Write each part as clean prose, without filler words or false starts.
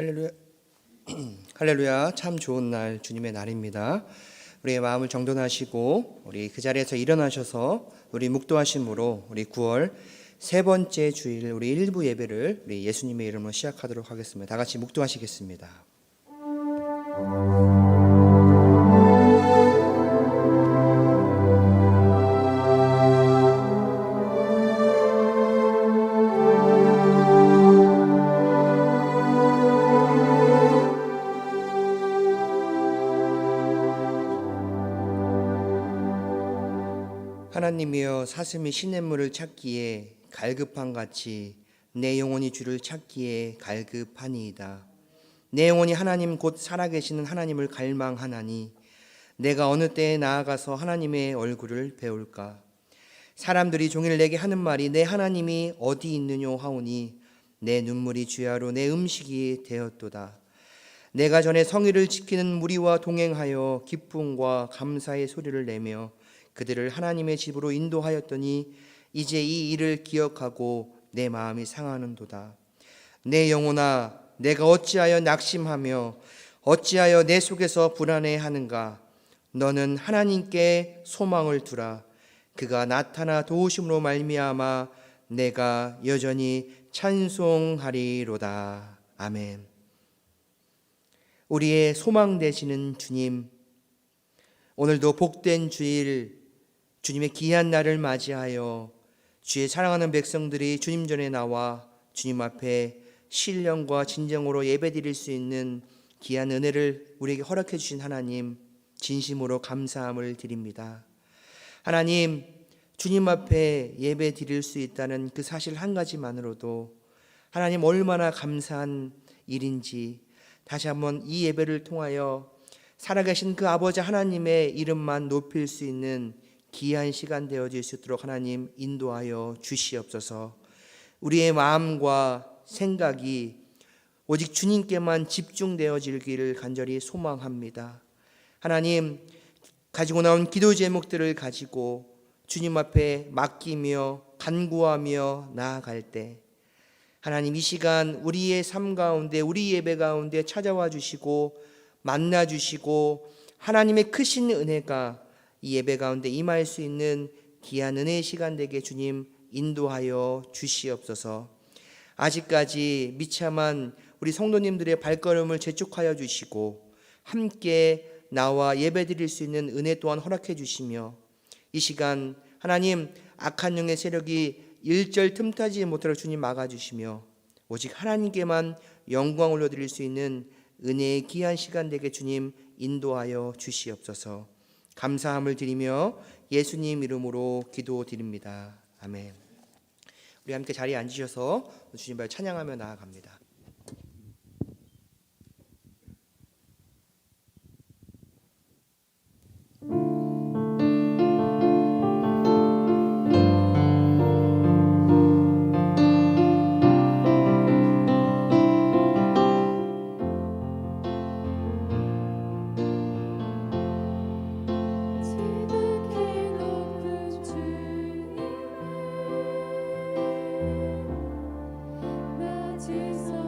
할렐루야. 할렐루야. 참 좋은 날, 주님의 날입니다. 우리의 마음을 정돈하시고 우리 그 자리에서 일어나셔서 우리 묵도하심으로 우리 9월 세 번째 주일 우리 일부 예배를 우리 예수님의 이름으로 시작하도록 하겠습니다. 다 같이 묵도하시겠습니다. 하나님이여, 사슴이 시냇물을 찾기에 갈급한 같이 내 영혼이 주를 찾기에 갈급하니이다. 내 영혼이 하나님 곧 살아계시는 하나님을 갈망하나니 내가 어느 때에 나아가서 하나님의 얼굴을 배울까. 사람들이 종일 내게 하는 말이 내 하나님이 어디 있느뇨 하오니 내 눈물이 주야로 내 음식이 되었도다. 내가 전에 성의를 지키는 무리와 동행하여 기쁨과 감사의 소리를 내며 그들을 하나님의 집으로 인도하였더니 이제 이 일을 기억하고 내 마음이 상하는도다. 내 영혼아, 내가 어찌하여 낙심하며 어찌하여 내 속에서 불안해하는가. 너는 하나님께 소망을 두라. 그가 나타나 도우심으로 말미암아 내가 여전히 찬송하리로다. 아멘. 우리의 소망 되시는 주님, 오늘도 복된 주일, 주님의 귀한 날을 맞이하여 주의 사랑하는 백성들이 주님 전에 나와 주님 앞에 신령과 진정으로 예배드릴 수 있는 귀한 은혜를 우리에게 허락해 주신 하나님, 진심으로 감사함을 드립니다. 하나님, 주님 앞에 예배드릴 수 있다는 그 사실 한 가지만으로도 하나님 얼마나 감사한 일인지 다시 한번 이 예배를 통하여 살아계신 그 아버지 하나님의 이름만 높일 수 있는 귀한 시간 되어질 수 있도록 하나님 인도하여 주시옵소서. 우리의 마음과 생각이 오직 주님께만 집중되어지기를 간절히 소망합니다. 하나님, 가지고 나온 기도 제목들을 가지고 주님 앞에 맡기며 간구하며 나아갈 때 하나님, 이 시간 우리의 삶 가운데, 우리 예배 가운데 찾아와 주시고 만나 주시고 하나님의 크신 은혜가 이 예배 가운데 임할 수 있는 귀한 은혜의 시간 되게 주님 인도하여 주시옵소서. 아직까지 미참한 우리 성도님들의 발걸음을 재촉하여 주시고 함께 나와 예배 드릴 수 있는 은혜 또한 허락해 주시며 이 시간 하나님, 악한 영의 세력이 일절 틈타지 못하도록 주님 막아주시며 오직 하나님께만 영광 올려드릴 수 있는 은혜의 귀한 시간 되게 주님 인도하여 주시옵소서. 감사함을 드리며 예수님 이름으로 기도드립니다. 아멘. 우리 함께 자리에 앉으셔서 주님을 찬양하며 나아갑니다. Jesus.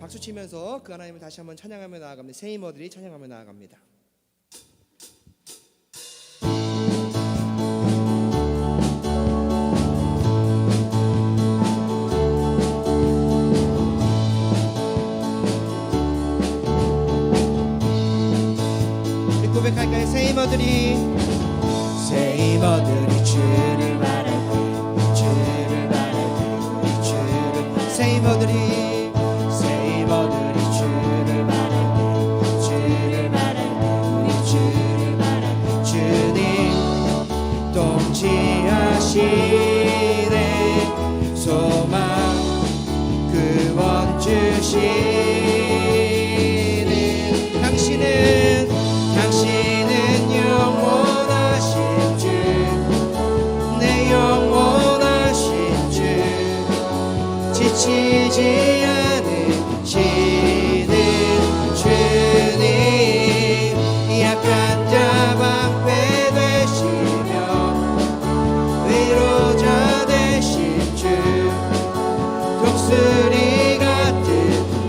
박수 치면서 그 하나님을 다시 한번 찬양하며 나아갑니다. 새 힘어들이 찬양하며 나아갑니다. 우리 고백할까요? 새 힘어들이 주를 바랄 때 주를 바랄 때 우리 주를 새 힘어들이 지하시네 소망 구원 주시는 당신은 영원하신 주 내 영원하신 주 지치지 않으시는 주님 약한 자 방패 위로자 되신 주 독수리 같은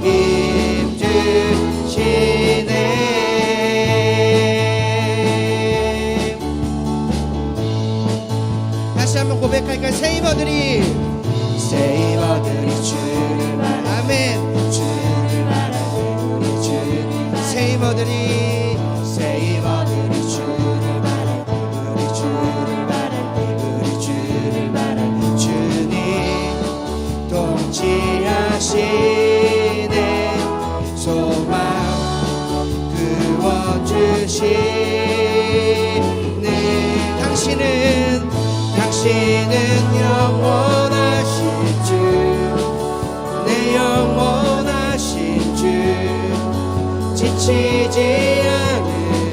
힘 주시네. 다시 한번 고백할까요? 새 힘어들이 주를 바라 아멘 주를 바라 우리 주님 새 힘어들이 주를 바라 우리 주를 바라 주님 동치하시네 소망 구원 주시네 당신은 영원하신 주 내 영원하신 주 지치지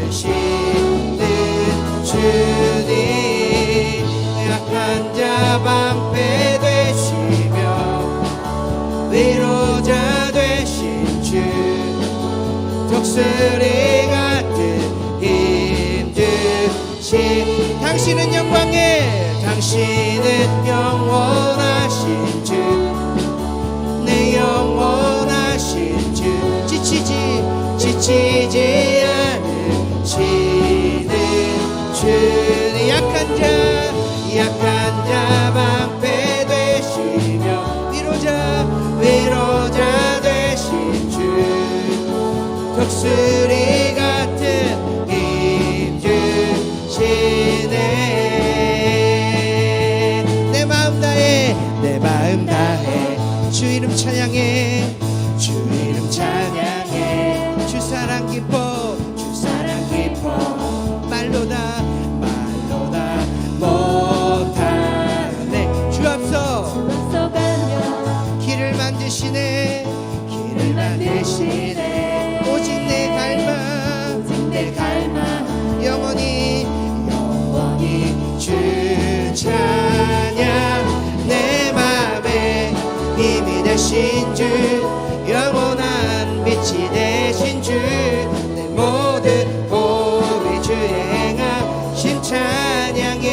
않으시는 주님 약한 자 방패 되시며 위로자 되신 주 독수리 같은 힘 주신 당신은 영원하신 주 내 영원하신 주 지치지 않으시는 주님 약한 자 방패 되신 주 이름 찬양해 주 이름 찬양해 주 사랑 기뻐 주 사랑 기뻐 말로다 못하네 주 앞서가며 길을 만드시네 오직 내 갈망 영원히 주 찬양 내 맘에 힘이 되신 주 영원한 빛이 되신 주 내 모든 호흡이 주의 행하심 찬양해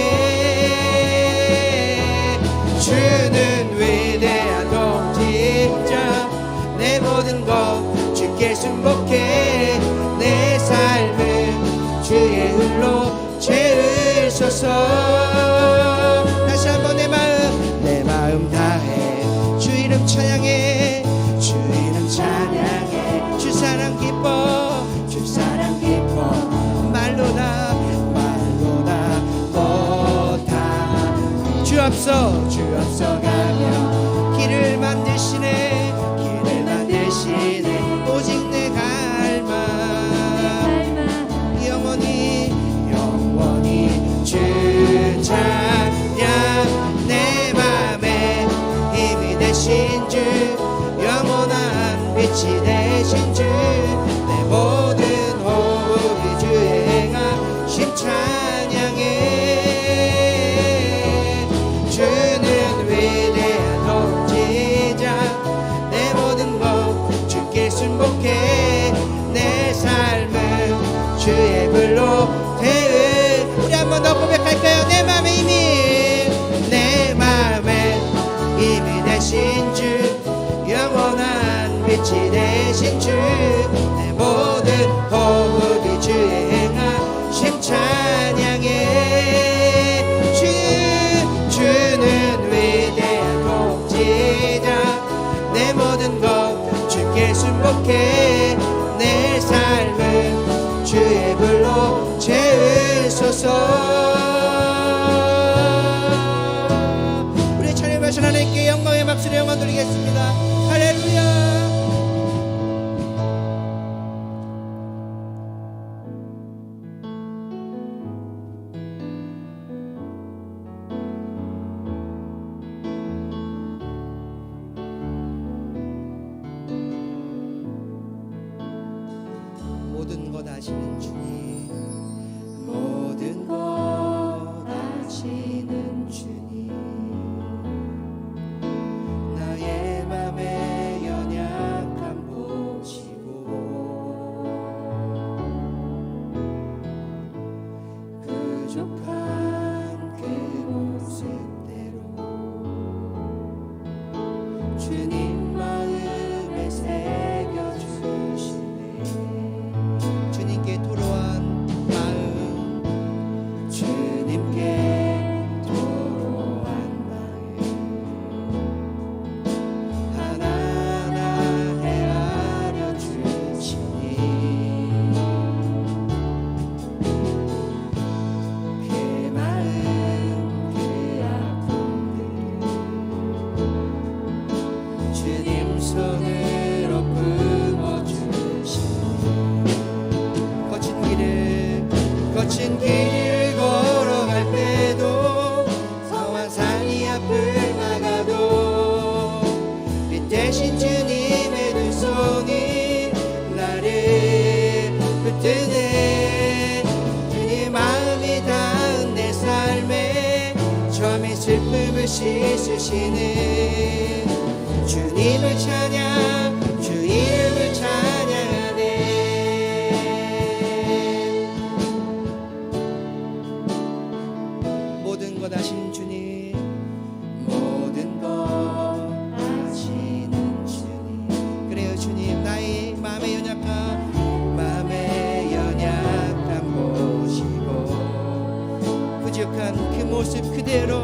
주는 위대한 독지자 내 모든 것 주께 순복해 내 삶은 주의 흘로 채우소서 다시 한번 내 마음 다해 주 이름 찬양해 주 이름 찬양해 주 사랑 기뻐 말로다 주 앞서가며 길을 만드시네 오직 내 갈망 영원히 주 찬양 내 맘에 힘이 되신 주 영원한 빛이 되신 주 내 모든 호흡이 주의 행하심 찬양해 주는 위대한 독지자 내 모든 것 주께 순복해 내 삶은 주의 불로 태울 우리 한 번 더 고백할까요? 내 맘에 힘이 되신 주 영원한 빛이 되신 주 내 모든 호흡이 주의 행하심 찬양해 주는 위대한 독지자 내 모든 것 주께 순복해 내 삶은 주의 불로 채우소서 우리 찬양하신 하나님께 영광의 박수로 영광 돌리겠습니다. 할렐루야. 모든 것 아시는 주님 모든 것 아시는 주님 나의 맘의 연약함 보시고 부족한 그 모습대로 주님 마음에 새겨주시네 주님께 토로한 마음 주님께 토로한 마음 하나하나 헤아려 주시니 그 마음 그 아픔들 주님 손으로 거친 길을 걸어갈 때도 험한 산이 앞을 막아도 빛 대신 주님의 두 손이 나를 붙드네 주님 마음이 닿은 내 삶에 처음에 슬픔을 씻으시는 주님을 찬양 주 이름을 찬양하네 모든 것 아시는 주님 모든 것 아시는 주님 그래요 주님 나의 마음의 연약함 보시고 부족한 그 모습 그대로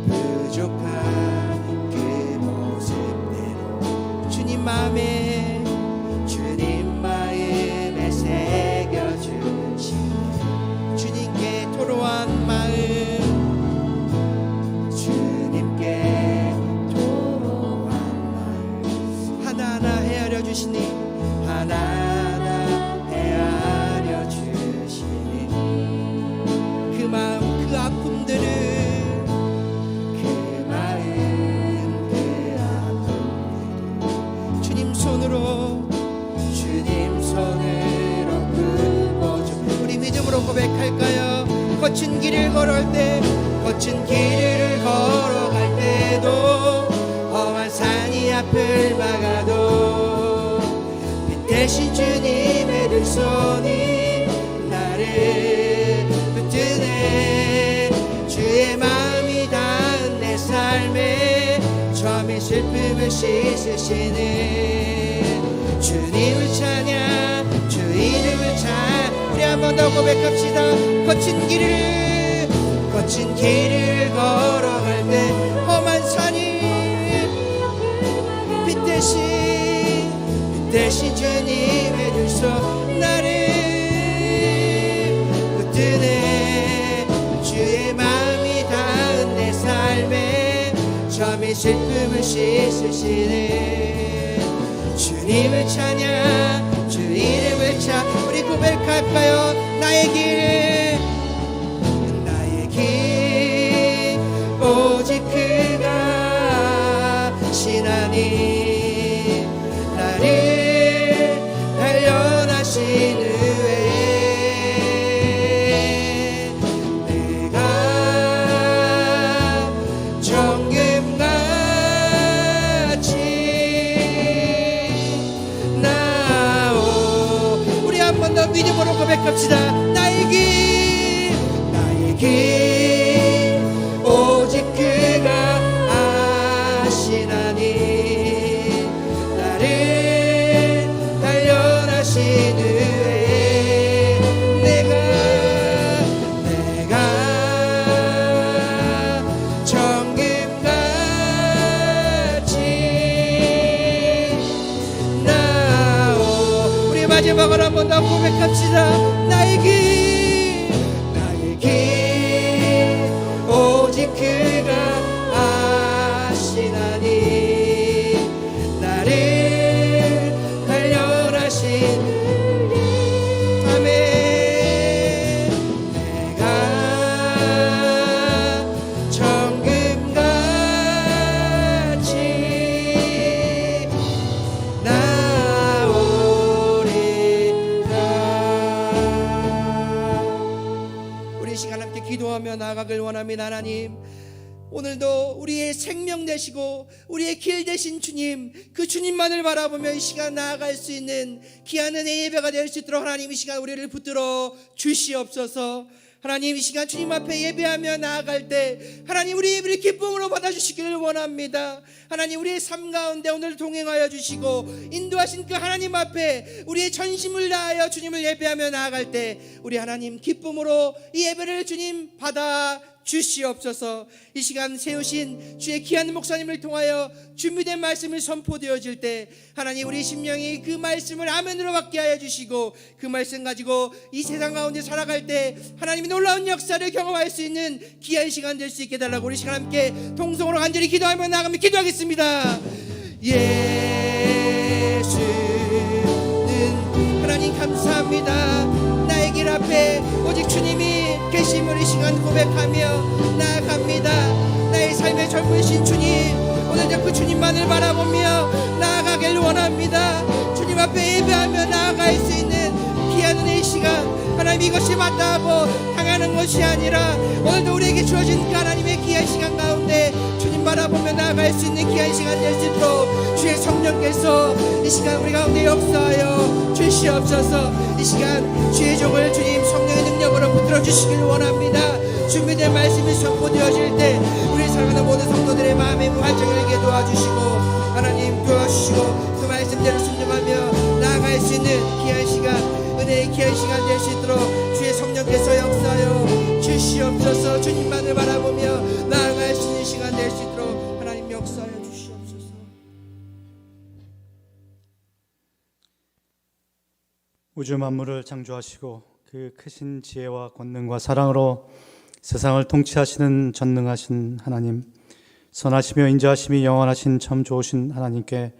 부족한 그 모습대로 주시니 하나하나 헤아려 주시니 그 마음 그 아픔들을 주님 손으로 끌어줘. 우리 믿음으로 고백할까요? 거친 길을 걸어갈 때 거친 길을 걸어갈 때도 험한 산이 앞을 막아도 빛 대신 주님의 두 손이 나를 붙드네. 주의 마음이 닿은 내 삶에 처음에 슬픔을 씻으시는 주님을 찬양 주 이름을 찬양. 우리 한 번 더 고백합시다. 거친 길을 걸어갈 때 험한 산이 빛 대신 주님의 두 손 나를 붙드네. 주의 마음이 닿은 내 삶에 처음에 슬픔을 씻으시는 주님을 찬양 주 이름을 찬양. 우리 고백할까요? 나의 길 오직 그가 신하니 나를 단련하신 후에 내가 정금같이 나오. 우리 한 번 더 믿음으로 고백합시다. 나의 길 오직 그가 아시나니 나를 단련하신 후에 내가 정금같이 나오. 우리 마지막으로 한 번 더 고백합시다. 나의 길 오직 그가 아시나니 나를 단련하신 아멘. 내가 정금같이 나오리라. 우리 시간 함께 기도하며 나아가길 원합니다. 하나님, 오늘도 우리의 생명 되시고 우리의 길 되신 주님, 그 주님만을 바라보며 이 시간 나아갈 수 있는 귀한 은혜의 예배가 될 수 있도록 하나님 이 시간 우리를 붙들어 주시옵소서. 하나님, 이 시간 주님 앞에 예배하며 나아갈 때 하나님 우리 예배를 기쁨으로 받아주시기를 원합니다. 하나님, 우리의 삶 가운데 오늘 동행하여 주시고 인도하신 그 하나님 앞에 우리의 전심을 다하여 주님을 예배하며 나아갈 때 우리 하나님 기쁨으로 이 예배를 주님 받아 주시옵소서. 이 시간 세우신 주의 귀한 목사님을 통하여 준비된 말씀이 선포되어질 때 하나님 우리 심령이 그 말씀을 아멘으로 받게 하여 주시고 그 말씀 가지고 이 세상 가운데 살아갈 때 하나님이 놀라운 역사를 경험할 수 있는 귀한 시간 될 수 있게 달라고 우리 시간 함께 통성으로 간절히 기도하며 나아가며 기도하겠습니다. 예수는 하나님 감사합니다. 나의 길 앞에 오직 주님이 계심을 이 시간 고백하며 나아갑니다. 나의 삶의 전부이신 주님, 오늘도 그 주님만을 바라보며 나아가길 원합니다. 주님 앞에 예배하며 나아갈 수 있는 귀한 은혜의 시간, 하나님 이것이 맞다고 당하는 것이 아니라 오늘도 우리에게 주어진 그 하나님의 귀한 시간 가운데 주님 바라보며 나아갈 수 있는 귀한 시간 될 수 있도록 주의 성령께서 이 시간 우리 가운데 역사하여 주시옵소서. 이 시간 주의 종을 주님 성령의 능력으로 붙들어 주시길 원합니다. 준비된 말씀이 선포되어질 때 우리 사랑하는 모든 성도들의 마음의 무한정을 열게 도와주시고 하나님 도와주시고 그 말씀대로 순종하며 나아갈 수 있는 귀한 시간, 은혜의 귀한 시간 될 수 있도록 주의 성령께서 역사하여 주시옵소서. 주님만을 바라보며 나아갈 수 있는 시간 될 수 있도록 하나님 역사하여 주시옵소서. 우주 만물을 창조하시고 그 크신 지혜와 권능과 사랑으로 세상을 통치하시는 전능하신 하나님, 선하시며 인자하심이 영원하신 참 좋으신 하나님께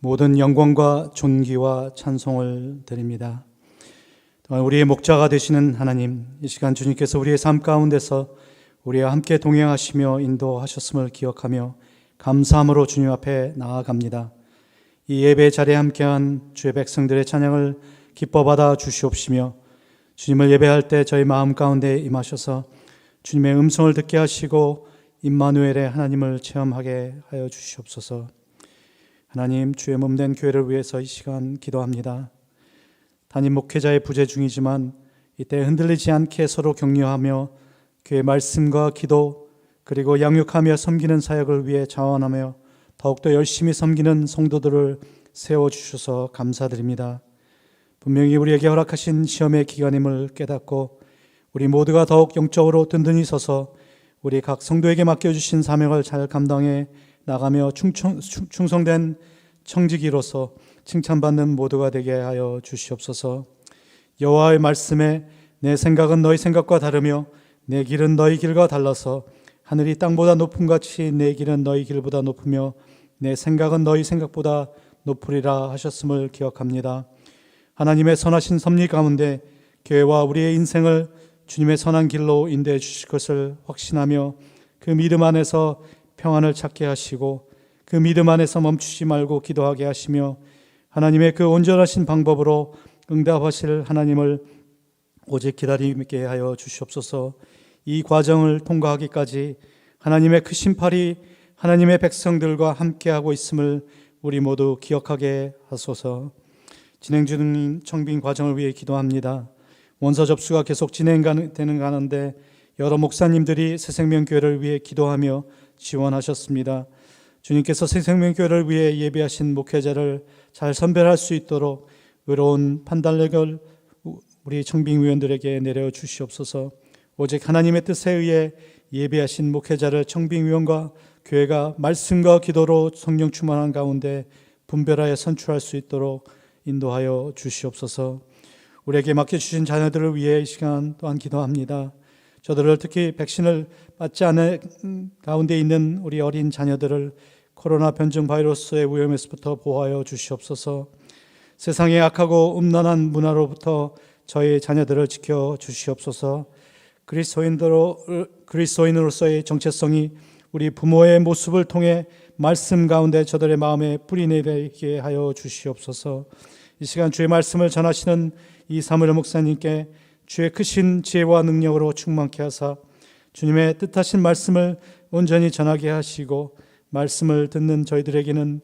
모든 영광과 존귀와 찬송을 드립니다. 또한 우리의 목자가 되시는 하나님, 이 시간 주님께서 우리의 삶 가운데서 우리와 함께 동행하시며 인도하셨음을 기억하며 감사함으로 주님 앞에 나아갑니다. 이 예배 자리에 함께한 주의 백성들의 찬양을 기뻐 받아 주시옵시며 주님을 예배할 때 저희 마음 가운데 임하셔서 주님의 음성을 듣게 하시고 임마누엘의 하나님을 체험하게 하여 주시옵소서. 하나님, 주의 몸된 교회를 위해서 이 시간 기도합니다. 담임 목회자의 부재 중이지만 이때 흔들리지 않게 서로 격려하며 교회 말씀과 기도 그리고 양육하며 섬기는 사역을 위해 자원하며 더욱더 열심히 섬기는 성도들을 세워주셔서 감사드립니다. 분명히 우리에게 허락하신 시험의 기간임을 깨닫고 우리 모두가 더욱 영적으로 든든히 서서 우리 각 성도에게 맡겨주신 사명을 잘 감당해 나가며 충성된 청지기로서 칭찬받는 모두가 되게 하여 주시옵소서. 여호와의 말씀에 내 생각은 너희 생각과 다르며 내 길은 너희 길과 달라서 하늘이 땅보다 높음 같이 내 길은 너희 길보다 높으며 내 생각은 너희 생각보다 높으리라 하셨음을 기억합니다. 하나님의 선하신 섭리 가운데 교회와 우리의 인생을 주님의 선한 길로 인도해 주실 것을 확신하며 그 믿음 안에서 평안을 찾게 하시고 그 믿음 안에서 멈추지 말고 기도하게 하시며 하나님의 그 온전하신 방법으로 응답하실 하나님을 오직 기다리게 하여 주시옵소서. 이 과정을 통과하기까지 하나님의 크신 팔이 하나님의 백성들과 함께하고 있음을 우리 모두 기억하게 하소서. 진행 중인 청빙 과정을 위해 기도합니다. 원서 접수가 계속 진행되는 가운데 여러 목사님들이 새생명교회를 위해 기도하며 지원하셨습니다. 주님께서 새생명교회를 위해 예비하신 목회자를 잘 선별할 수 있도록 의로운 판단력을 우리 청빙위원들에게 내려주시옵소서. 오직 하나님의 뜻에 의해 예비하신 목회자를 청빙위원과 교회가 말씀과 기도로 성령 충만한 가운데 분별하여 선출할 수 있도록 인도하여 주시옵소서. 우리에게 맡겨주신 자녀들을 위해 이 시간 또한 기도합니다. 저들을 특히 백신을 맞지 않은 가운데 있는 우리 어린 자녀들을 코로나 변종 바이러스의 위험에서부터 보호하여 주시옵소서. 세상의 악하고 음란한 문화로부터 저희 자녀들을 지켜 주시옵소서. 그리스도인으로서의 정체성이 우리 부모의 모습을 통해 말씀 가운데 저들의 마음에 뿌리내리게 하여 주시옵소서. 이 시간 주의 말씀을 전하시는 이 사무엘 목사님께 주의 크신 지혜와 능력으로 충만케 하사 주님의 뜻하신 말씀을 온전히 전하게 하시고 말씀을 듣는 저희들에게는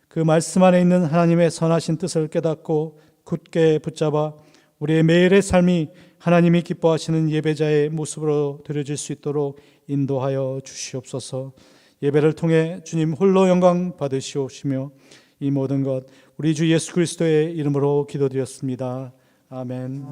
그 말씀 안에 있는 하나님의 선하신 뜻을 깨닫고 굳게 붙잡아 우리의 매일의 삶이 하나님이 기뻐하시는 예배자의 모습으로 드려질 수 있도록 인도하여 주시옵소서. 예배를 통해 주님 홀로 영광 받으시옵시며 이 모든 것 우리 주 예수 그리스도의 이름으로 기도드렸습니다. 아멘.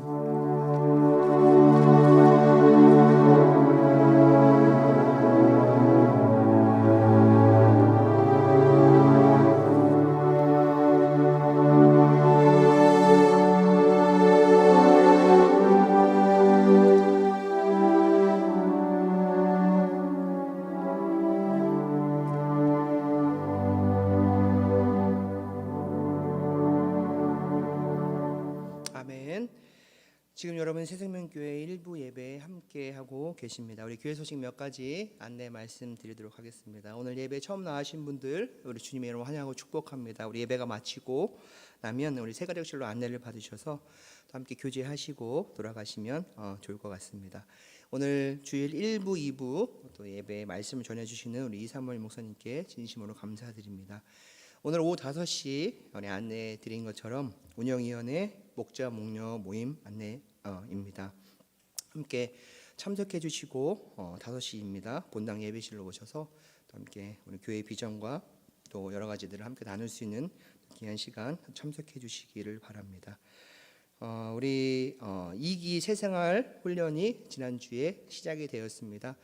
아멘. 지금 여러분 새생명교회 일부 예배에 함께하고 계십니다. 우리 교회 소식 몇 가지 안내 말씀드리도록 하겠습니다. 오늘 예배 처음 나가신 분들 우리 주님의 이름으로 환영하고 축복합니다. 우리 예배가 마치고 나면 우리 세가족실로 안내를 받으셔서 또 함께 교제하시고 돌아가시면 좋을 것 같습니다. 오늘 주일 1부, 2부 또 예배의 말씀을 전해주시는 우리 이사무엘 목사님께 진심으로 감사드립니다. 오늘 오후 5시 안내해 드린 것처럼 운영위원회 목자 목녀 모임 안내입니다. 함께 참석해 주시고 5시입니다. 본당 예배실로 오셔서 또 함께 우리 교회 비전과 또 여러 가지들을 함께 나눌 수 있는 귀한 시간 참석해 주시기를 바랍니다. 우리 2기 새생활 훈련이 지난주에 시작이 되었습니다.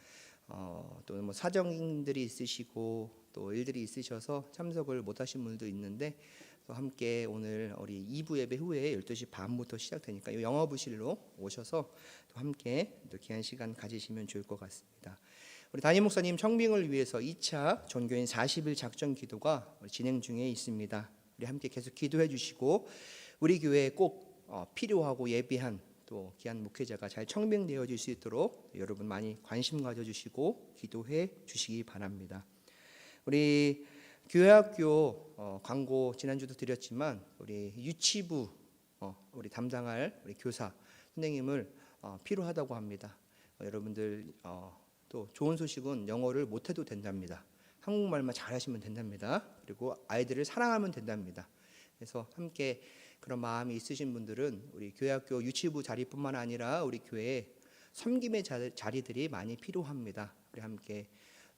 또 뭐 사정들이 있으시고 또 일들이 있으셔서 참석을 못하신 분도 있는데 또 함께 오늘 우리 2부 예배 후에 12시 반부터 시작되니까 이 영어부실로 오셔서 또 함께 또 귀한 시간 가지시면 좋을 것 같습니다. 우리 담임 목사님 청빙을 위해서 2차 전교인 40일 작전 기도가 진행 중에 있습니다. 우리 함께 계속 기도해 주시고 우리 교회에 꼭 필요하고 예비한 또 귀한 목회자가 잘 청명되어질 수 있도록 여러분 많이 관심 가져주시고 기도해 주시기 바랍니다. 우리 교회학교 광고 지난주도 드렸지만 우리 유치부 우리 담당할 우리 교사 선생님을 필요하다고 합니다. 여러분들 또 좋은 소식은 영어를 못해도 된답니다. 한국말만 잘하시면 된답니다. 그리고 아이들을 사랑하면 된답니다. 그래서 함께 그런 마음이 있으신 분들은 우리 교회학교 유치부 자리뿐만 아니라 우리 교회에 섬김의 자리들이 많이 필요합니다. 우리 함께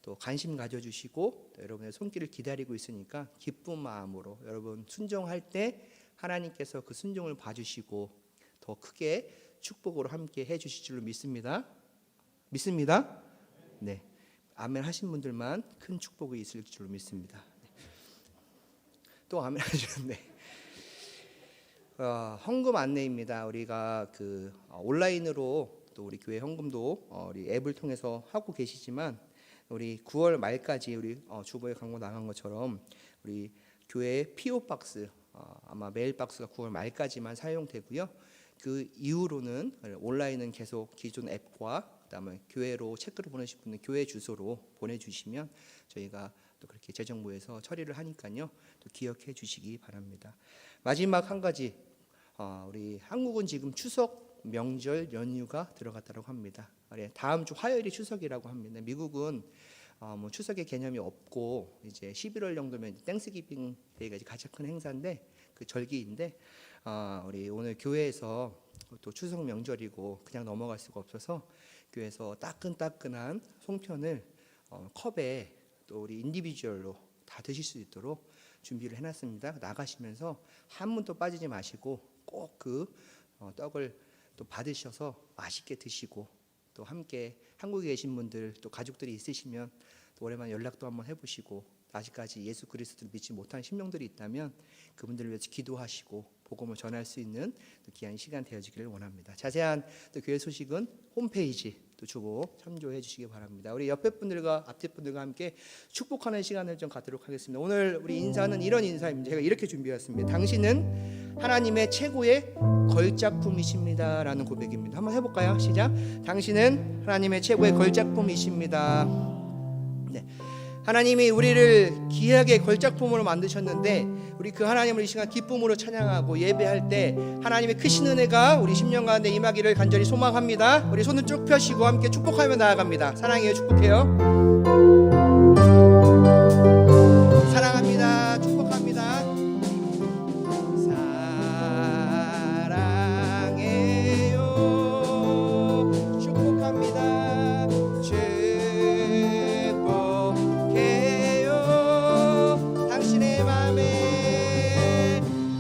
또 관심 가져주시고 또 여러분의 손길을 기다리고 있으니까 기쁜 마음으로 여러분 순종할 때 하나님께서 그 순종을 봐주시고 더 크게 축복으로 함께 해주실 줄로 믿습니다. 믿습니다? 네. 아멘 하신 분들만 큰 축복이 있을 줄로 믿습니다. 또 아멘 하셨네. 헌금 안내입니다. 우리가 온라인으로 또 우리 교회 헌금도 우리 앱을 통해서 하고 계시지만 우리 9월 말까지 우리 주보에 광고 나간 것처럼 우리 교회 PO 박스 아마 메일 박스가 9월 말까지만 사용되고요. 그 이후로는 온라인은 계속 기존 앱과 그다음에 교회로 체크를 보내실 분은 교회 주소로 보내주시면 저희가 또 그렇게 재정부에서 처리를 하니까요. 또 기억해 주시기 바랍니다. 마지막 한 가지 우리 한국은 지금 추석 명절 연휴가 들어갔다고 합니다. 다음 주 화요일이 추석이라고 합니다. 미국은 뭐 추석의 개념이 없고 이제 11월 정도면 땡스기빙 데이가 가장 큰 행사인데 그 절기인데 우리 오늘 교회에서 또 추석 명절이고 그냥 넘어갈 수가 없어서 교회에서 따끈따끈한 송편을 컵에 또 우리 인디비주얼로 다 드실 수 있도록 준비를 해놨습니다. 나가시면서 한 분도 빠지지 마시고 꼭 그 떡을 또 받으셔서 맛있게 드시고 또 함께 한국에 계신 분들 또 가족들이 있으시면 또 오랜만에 연락도 한번 해보시고 아직까지 예수 그리스도를 믿지 못한 신명들이 있다면 그분들을 위해서 기도하시고 복음을 전할 수 있는 또 귀한 시간 되어지기를 원합니다. 자세한 또 교회 소식은 홈페이지 또 주보 참조해 주시기 바랍니다. 우리 옆에 분들과 앞에 분들과 함께 축복하는 시간을 좀 갖도록 하겠습니다. 오늘 우리 인사는 이런 인사입니다. 제가 이렇게 준비했습니다. 당신은 하나님의 최고의 걸작품이십니다 라는 고백입니다. 한번 해볼까요? 시작. 당신은 하나님의 최고의 걸작품이십니다. 네. 하나님이 우리를 귀하게 걸작품으로 만드셨는데 우리 그 하나님을 이 시간 기쁨으로 찬양하고 예배할 때 하나님의 크신 은혜가 우리 10년 가운데 임하기를 간절히 소망합니다. 우리 손을 쭉 펴시고 함께 축복하며 나아갑니다. 사랑해요. 축복해요. 사랑합니다. 축복합니다. 사랑해요. 축복합니다.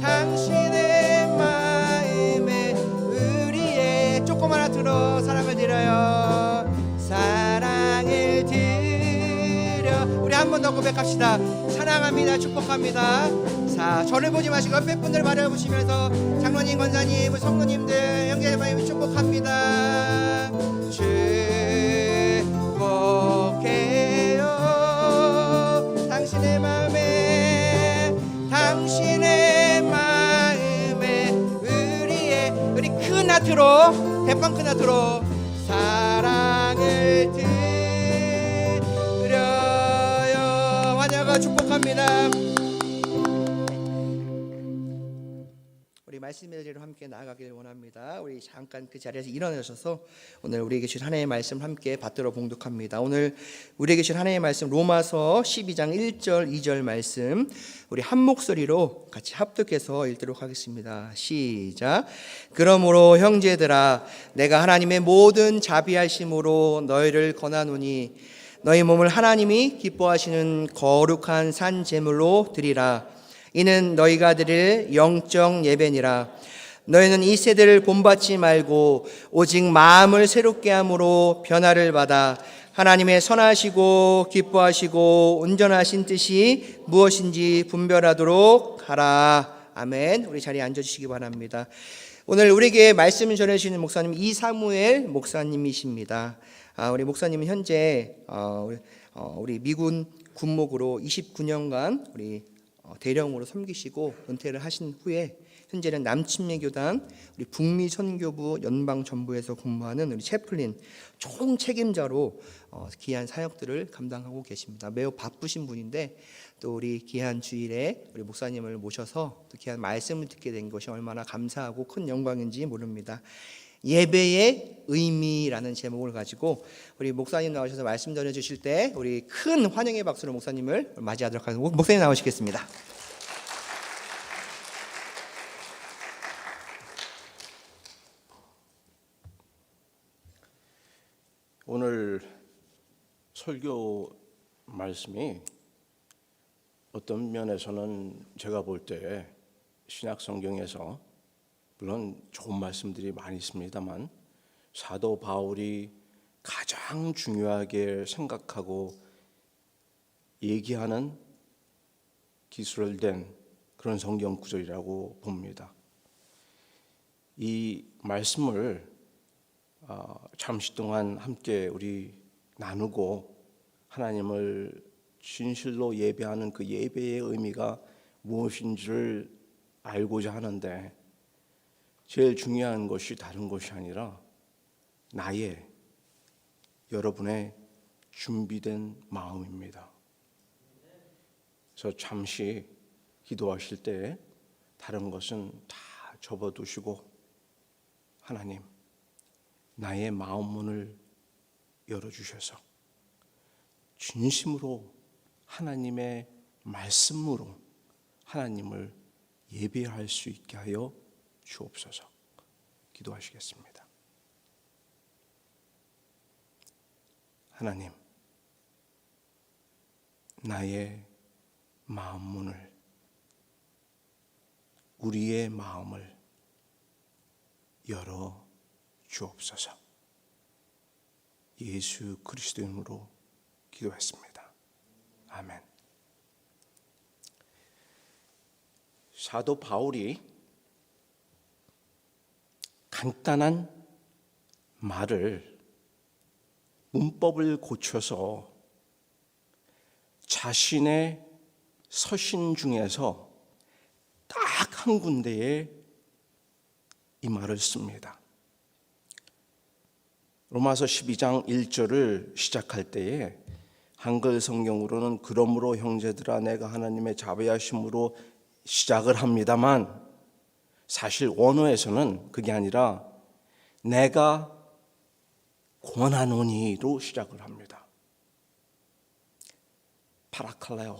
당신의 마음에 우리의 조금 하나 들어 사랑을 드려요. 사랑을 드려. 우리 한 번 더 고백합시다. 사랑합니다. 축복합니다. 자, 저를 보지 마시고 옆에 분들 바라보시면서 장로님, 권사님, 성도님들, 형제자매님 축복합니다. 축복해요. 당신의 마음에 우리 큰 하트로 대빵 큰 하트로 사랑을 드려요. 환영과 축복합니다. 우리 말씀의 자리로 함께 나아가기를 원합니다. 우리 잠깐 그 자리에서 일어나셔서 오늘 우리에게 주신 하나님의 말씀 함께 받들어 봉독합니다. 오늘 우리에게 주신 하나님의 말씀 로마서 12장 1절 2절 말씀 우리 한 목소리로 같이 합독해서 읽도록 하겠습니다. 시작. 그러므로 형제들아 내가 하나님의 모든 자비하심으로 너희를 권하노니 너희 몸을 하나님이 기뻐하시는 거룩한 산 제물로 드리라. 이는 너희가 드릴 영적 예배니라. 너희는 이 세대를 본받지 말고 오직 마음을 새롭게 함으로 변화를 받아 하나님의 선하시고 기뻐하시고 온전하신 뜻이 무엇인지 분별하도록 하라. 아멘. 우리 자리에 앉아주시기 바랍니다. 오늘 우리에게 말씀을 전해주시는 목사님 이사무엘 목사님이십니다. 우리 목사님은 현재 우리 미군 군목으로 29년간 우리 대령으로 섬기시고 은퇴를 하신 후에 현재는 남침례교단 우리 북미 선교부 연방전부에서 근무하는 우리 채플린 총 책임자로 귀한 사역들을 감당하고 계십니다. 매우 바쁘신 분인데 또 우리 귀한 주일에 우리 목사님을 모셔서 또 귀한 말씀을 듣게 된 것이 얼마나 감사하고 큰 영광인지 모릅니다. 예배의 의미라는 제목을 가지고 우리 목사님 나오셔서 말씀 전해주실 때 우리 큰 환영의 박수로 목사님을 맞이하도록 하겠습니다. 목사님 나오시겠습니다. 오늘 설교 말씀이 어떤 면에서는 제가 볼 때 신약 성경에서 물론 좋은 말씀들이 많이 있습니다만 사도 바울이 가장 중요하게 생각하고 얘기하는 기술된 그런 성경 구절이라고 봅니다. 이 말씀을 잠시 동안 함께 우리 나누고 하나님을 진실로 예배하는 그 예배의 의미가 무엇인지를 알고자 하는데 제일 중요한 것이 다른 것이 아니라 나의 여러분의 준비된 마음입니다. 그래서 잠시 기도하실 때 다른 것은 다 접어두시고 하나님 나의 마음 문을 열어주셔서 진심으로 하나님의 말씀으로 하나님을 예배할 수 있게 하여 주옵소서. 기도하시겠습니다. 하나님, 나의 마음 문을, 우리의 마음을 열어 주옵소서. 예수 그리스도 이름으로 기도했습니다. 아멘. 사도 바울이 간단한 말을 문법을 고쳐서 자신의 서신 중에서 딱 한 군데에 이 말을 씁니다. 로마서 12장 1절을 시작할 때에 한글 성경으로는 그러므로 형제들아 내가 하나님의 자비하심으로 시작을 합니다만 사실 원어에서는 그게 아니라 내가 권하노니로 시작을 합니다. 파라칼레오,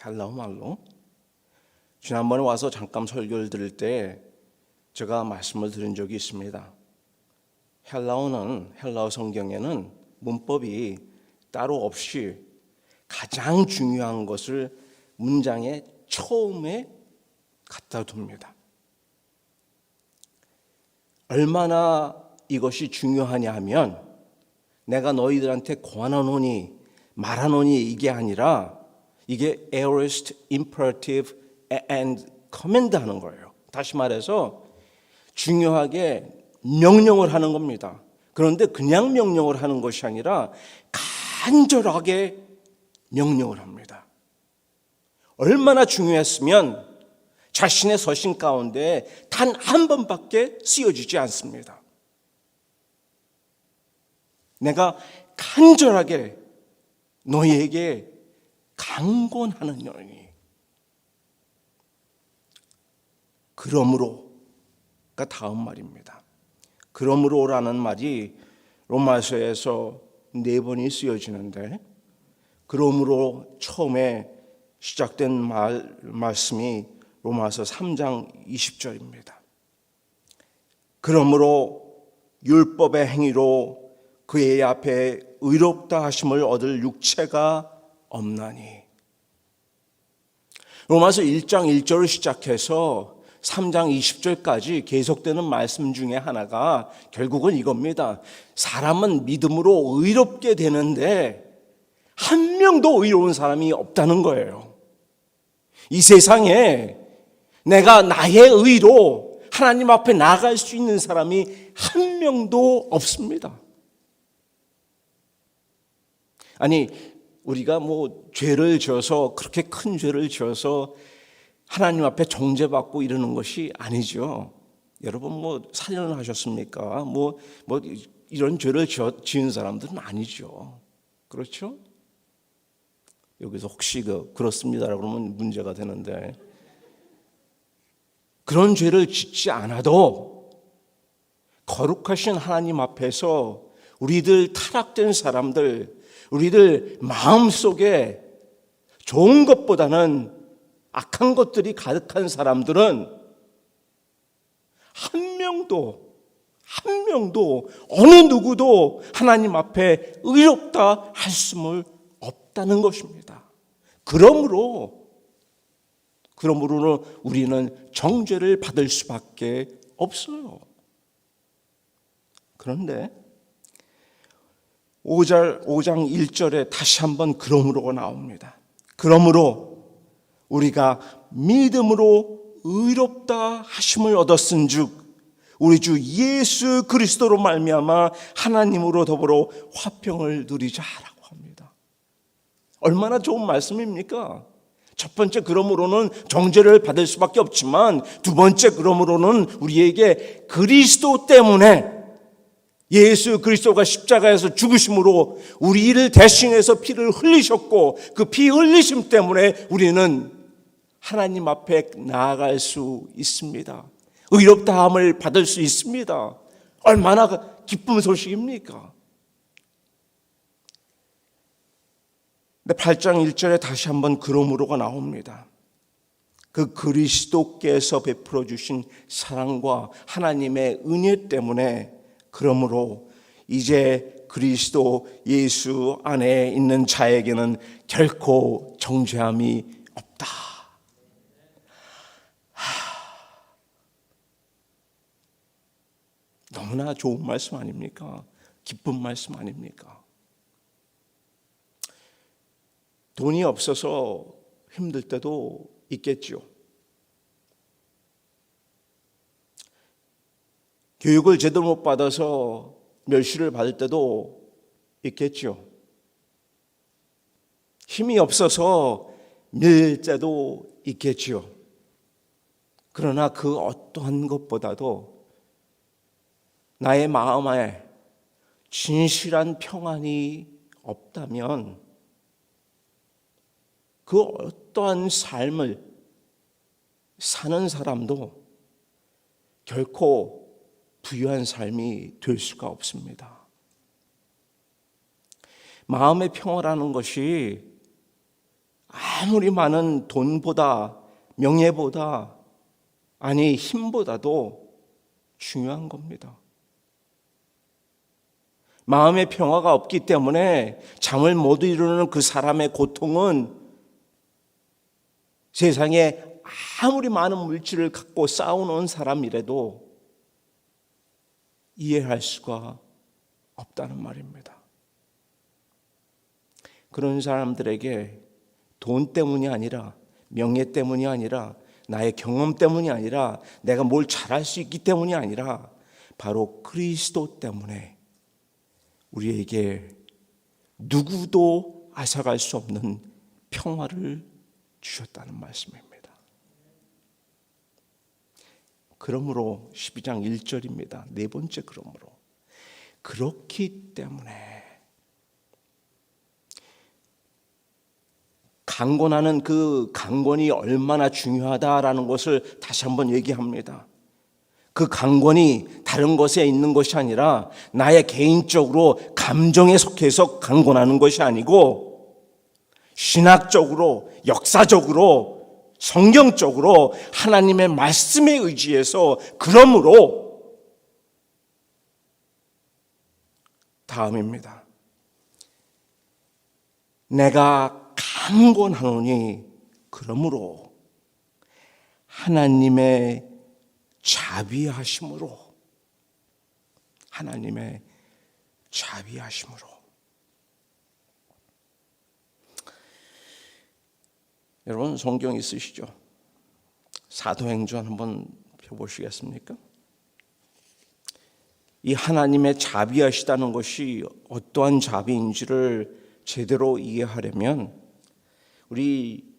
헬라어 말로. 지난번에 와서 잠깐 설교를 들을 때 제가 말씀을 드린 적이 있습니다. 헬라어 성경에는 문법이 따로 없이 가장 중요한 것을 문장의 처음에 갖다 둡니다. 얼마나 이것이 중요하냐 하면 내가 너희들한테 권하노니 말하노니 이게 아니라 이게 aorist, imperative and command 하는 거예요. 다시 말해서 중요하게 명령을 하는 겁니다. 그런데 그냥 명령을 하는 것이 아니라 간절하게 명령을 합니다. 얼마나 중요했으면 자신의 서신 가운데 단 한 번밖에 쓰여지지 않습니다. 내가 간절하게 너희에게 강권하느니라. 그러므로가 다음 말입니다. 그러므로라는 말이 로마서에서 4번이 쓰여지는데 그러므로 처음에 시작된 말씀이 로마서 3장 20절입니다. 그러므로 율법의 행위로 그의 앞에 의롭다 하심을 얻을 육체가 없나니. 로마서 1장 1절을 시작해서 3장 20절까지 계속되는 말씀 중에 하나가 결국은 이겁니다. 사람은 믿음으로 의롭게 되는데 한 명도 의로운 사람이 없다는 거예요. 이 세상에 내가 나의 의로 하나님 앞에 나아갈 수 있는 사람이 한 명도 없습니다. 아니, 우리가 뭐 죄를 지어서 그렇게 큰 죄를 지어서 하나님 앞에 정죄받고 이러는 것이 아니죠. 여러분 뭐 살인을 하셨습니까? 뭐 이런 죄를 지은 사람들은 아니죠. 그렇죠? 여기서 혹시 그렇습니다라고 그러면 문제가 되는데, 그런 죄를 짓지 않아도 거룩하신 하나님 앞에서 우리들 타락된 사람들, 우리들 마음속에 좋은 것보다는 악한 것들이 가득한 사람들은 한 명도 어느 누구도 하나님 앞에 의롭다 할 수는 없다는 것입니다. 그러므로는 우리는 정죄를 받을 수밖에 없어요. 그런데 5장 1절에 다시 한번 그러므로가 나옵니다. 그러므로 우리가 믿음으로 의롭다 하심을 얻었은즉 우리 주 예수 그리스도로 말미암아 하나님으로 더불어 화평을 누리자라고 합니다. 얼마나 좋은 말씀입니까? 첫 번째 그러므로는 정죄를 받을 수밖에 없지만, 두 번째 그러므로는 우리에게 그리스도 때문에, 예수 그리스도가 십자가에서 죽으심으로 우리를 대신해서 피를 흘리셨고, 그 피 흘리심 때문에 우리는 하나님 앞에 나아갈 수 있습니다. 의롭다함을 받을 수 있습니다. 얼마나 기쁜 소식입니까? 근데 8장 1절에 다시 한번 그러므로가 나옵니다. 그 그리스도께서 베풀어 주신 사랑과 하나님의 은혜 때문에, 그러므로 이제 그리스도 예수 안에 있는 자에게는 결코 정죄함이 없다. 너무나 좋은 말씀 아닙니까? 기쁜 말씀 아닙니까? 돈이 없어서 힘들 때도 있겠죠. 교육을 제대로 못 받아서 멸시를 받을 때도 있겠죠. 힘이 없어서 밀릴 때도 있겠죠. 그러나 그 어떠한 것보다도 나의 마음에 진실한 평안이 없다면 그 어떠한 삶을 사는 사람도 결코 부유한 삶이 될 수가 없습니다. 마음의 평화라는 것이 아무리 많은 돈보다, 명예보다, 아니 힘보다도 중요한 겁니다. 마음의 평화가 없기 때문에 잠을 못 이루는 그 사람의 고통은 세상에 아무리 많은 물질을 갖고 쌓아놓은 사람이라도 이해할 수가 없다는 말입니다. 그런 사람들에게 돈 때문이 아니라, 명예 때문이 아니라, 나의 경험 때문이 아니라, 내가 뭘 잘할 수 있기 때문이 아니라 바로 그리스도 때문에 우리에게 누구도 앗아갈 수 없는 평화를 주셨다는 말씀입니다. 그러므로 12장 1절입니다. 네 번째 그러므로. 그렇기 때문에 강권하는 그 강권이 얼마나 중요하다라는 것을 다시 한번 얘기합니다. 그 강권이 다른 것에 있는 것이 아니라 나의 개인적으로 감정에 속해서 강권하는 것이 아니고 신학적으로, 역사적으로, 성경적으로 하나님의 말씀에 의지해서, 그러므로 다음입니다. 내가 강권하노니 그러므로 하나님의 자비하심으로, 하나님의 자비하심으로. 여러분 성경 있으시죠? 사도행전 한번 펴보시겠습니까? 이 하나님의 자비하시다는 것이 어떠한 자비인지를 제대로 이해하려면 우리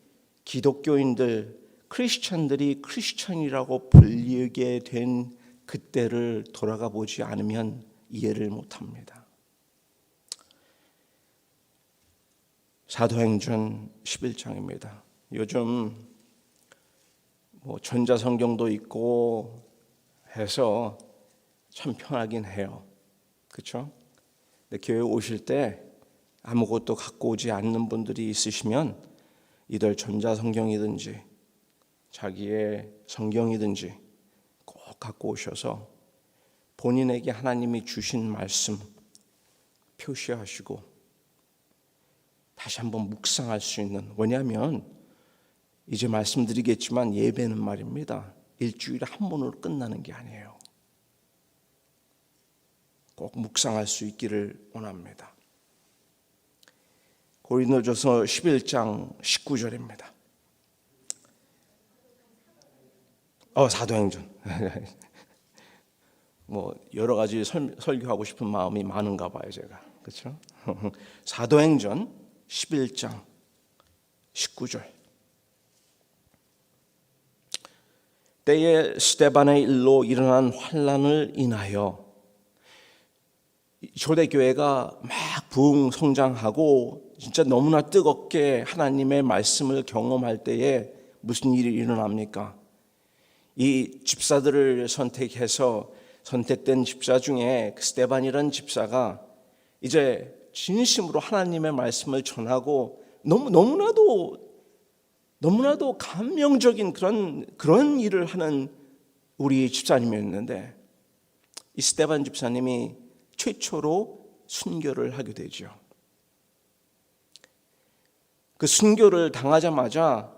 기독교인들, 크리스천들이 크리스천이라고 불리게 된 그때를 돌아가 보지 않으면 이해를 못합니다. 사도행전 11장입니다. 요즘 전자성경도 있고 해서 참 편하긴 해요. 그렇죠? 근데 교회 오실 때 아무것도 갖고 오지 않는 분들이 있으시면 이들 전자성경이든지 자기의 성경이든지 꼭 갖고 오셔서 본인에게 하나님이 주신 말씀 표시하시고 다시 한번 묵상할 수 있는, 왜냐하면 이제 말씀드리겠지만 예배는 말입니다, 일주일에 한 번으로 끝나는 게 아니에요. 꼭 묵상할 수 있기를 원합니다. 고린도전서 11장 19절입니다. 사도행전. 여러 가지 설교하고 싶은 마음이 많은가 봐요, 제가. 그렇죠? 사도행전 11장 19절. 때에 스데반의 일로 일어난 환난을 인하여 초대교회가 막 부흥 성장하고 진짜 너무나 뜨겁게 하나님의 말씀을 경험할 때에 무슨 일이 일어납니까? 이 집사들을 선택해서 선택된 집사 중에 스데반이라는 집사가 이제 진심으로 하나님의 말씀을 전하고 너무나도 감명적인 그런 일을 하는 우리 집사님이었는데, 이 스데반 집사님이 최초로 순교를 하게 되죠. 그 순교를 당하자마자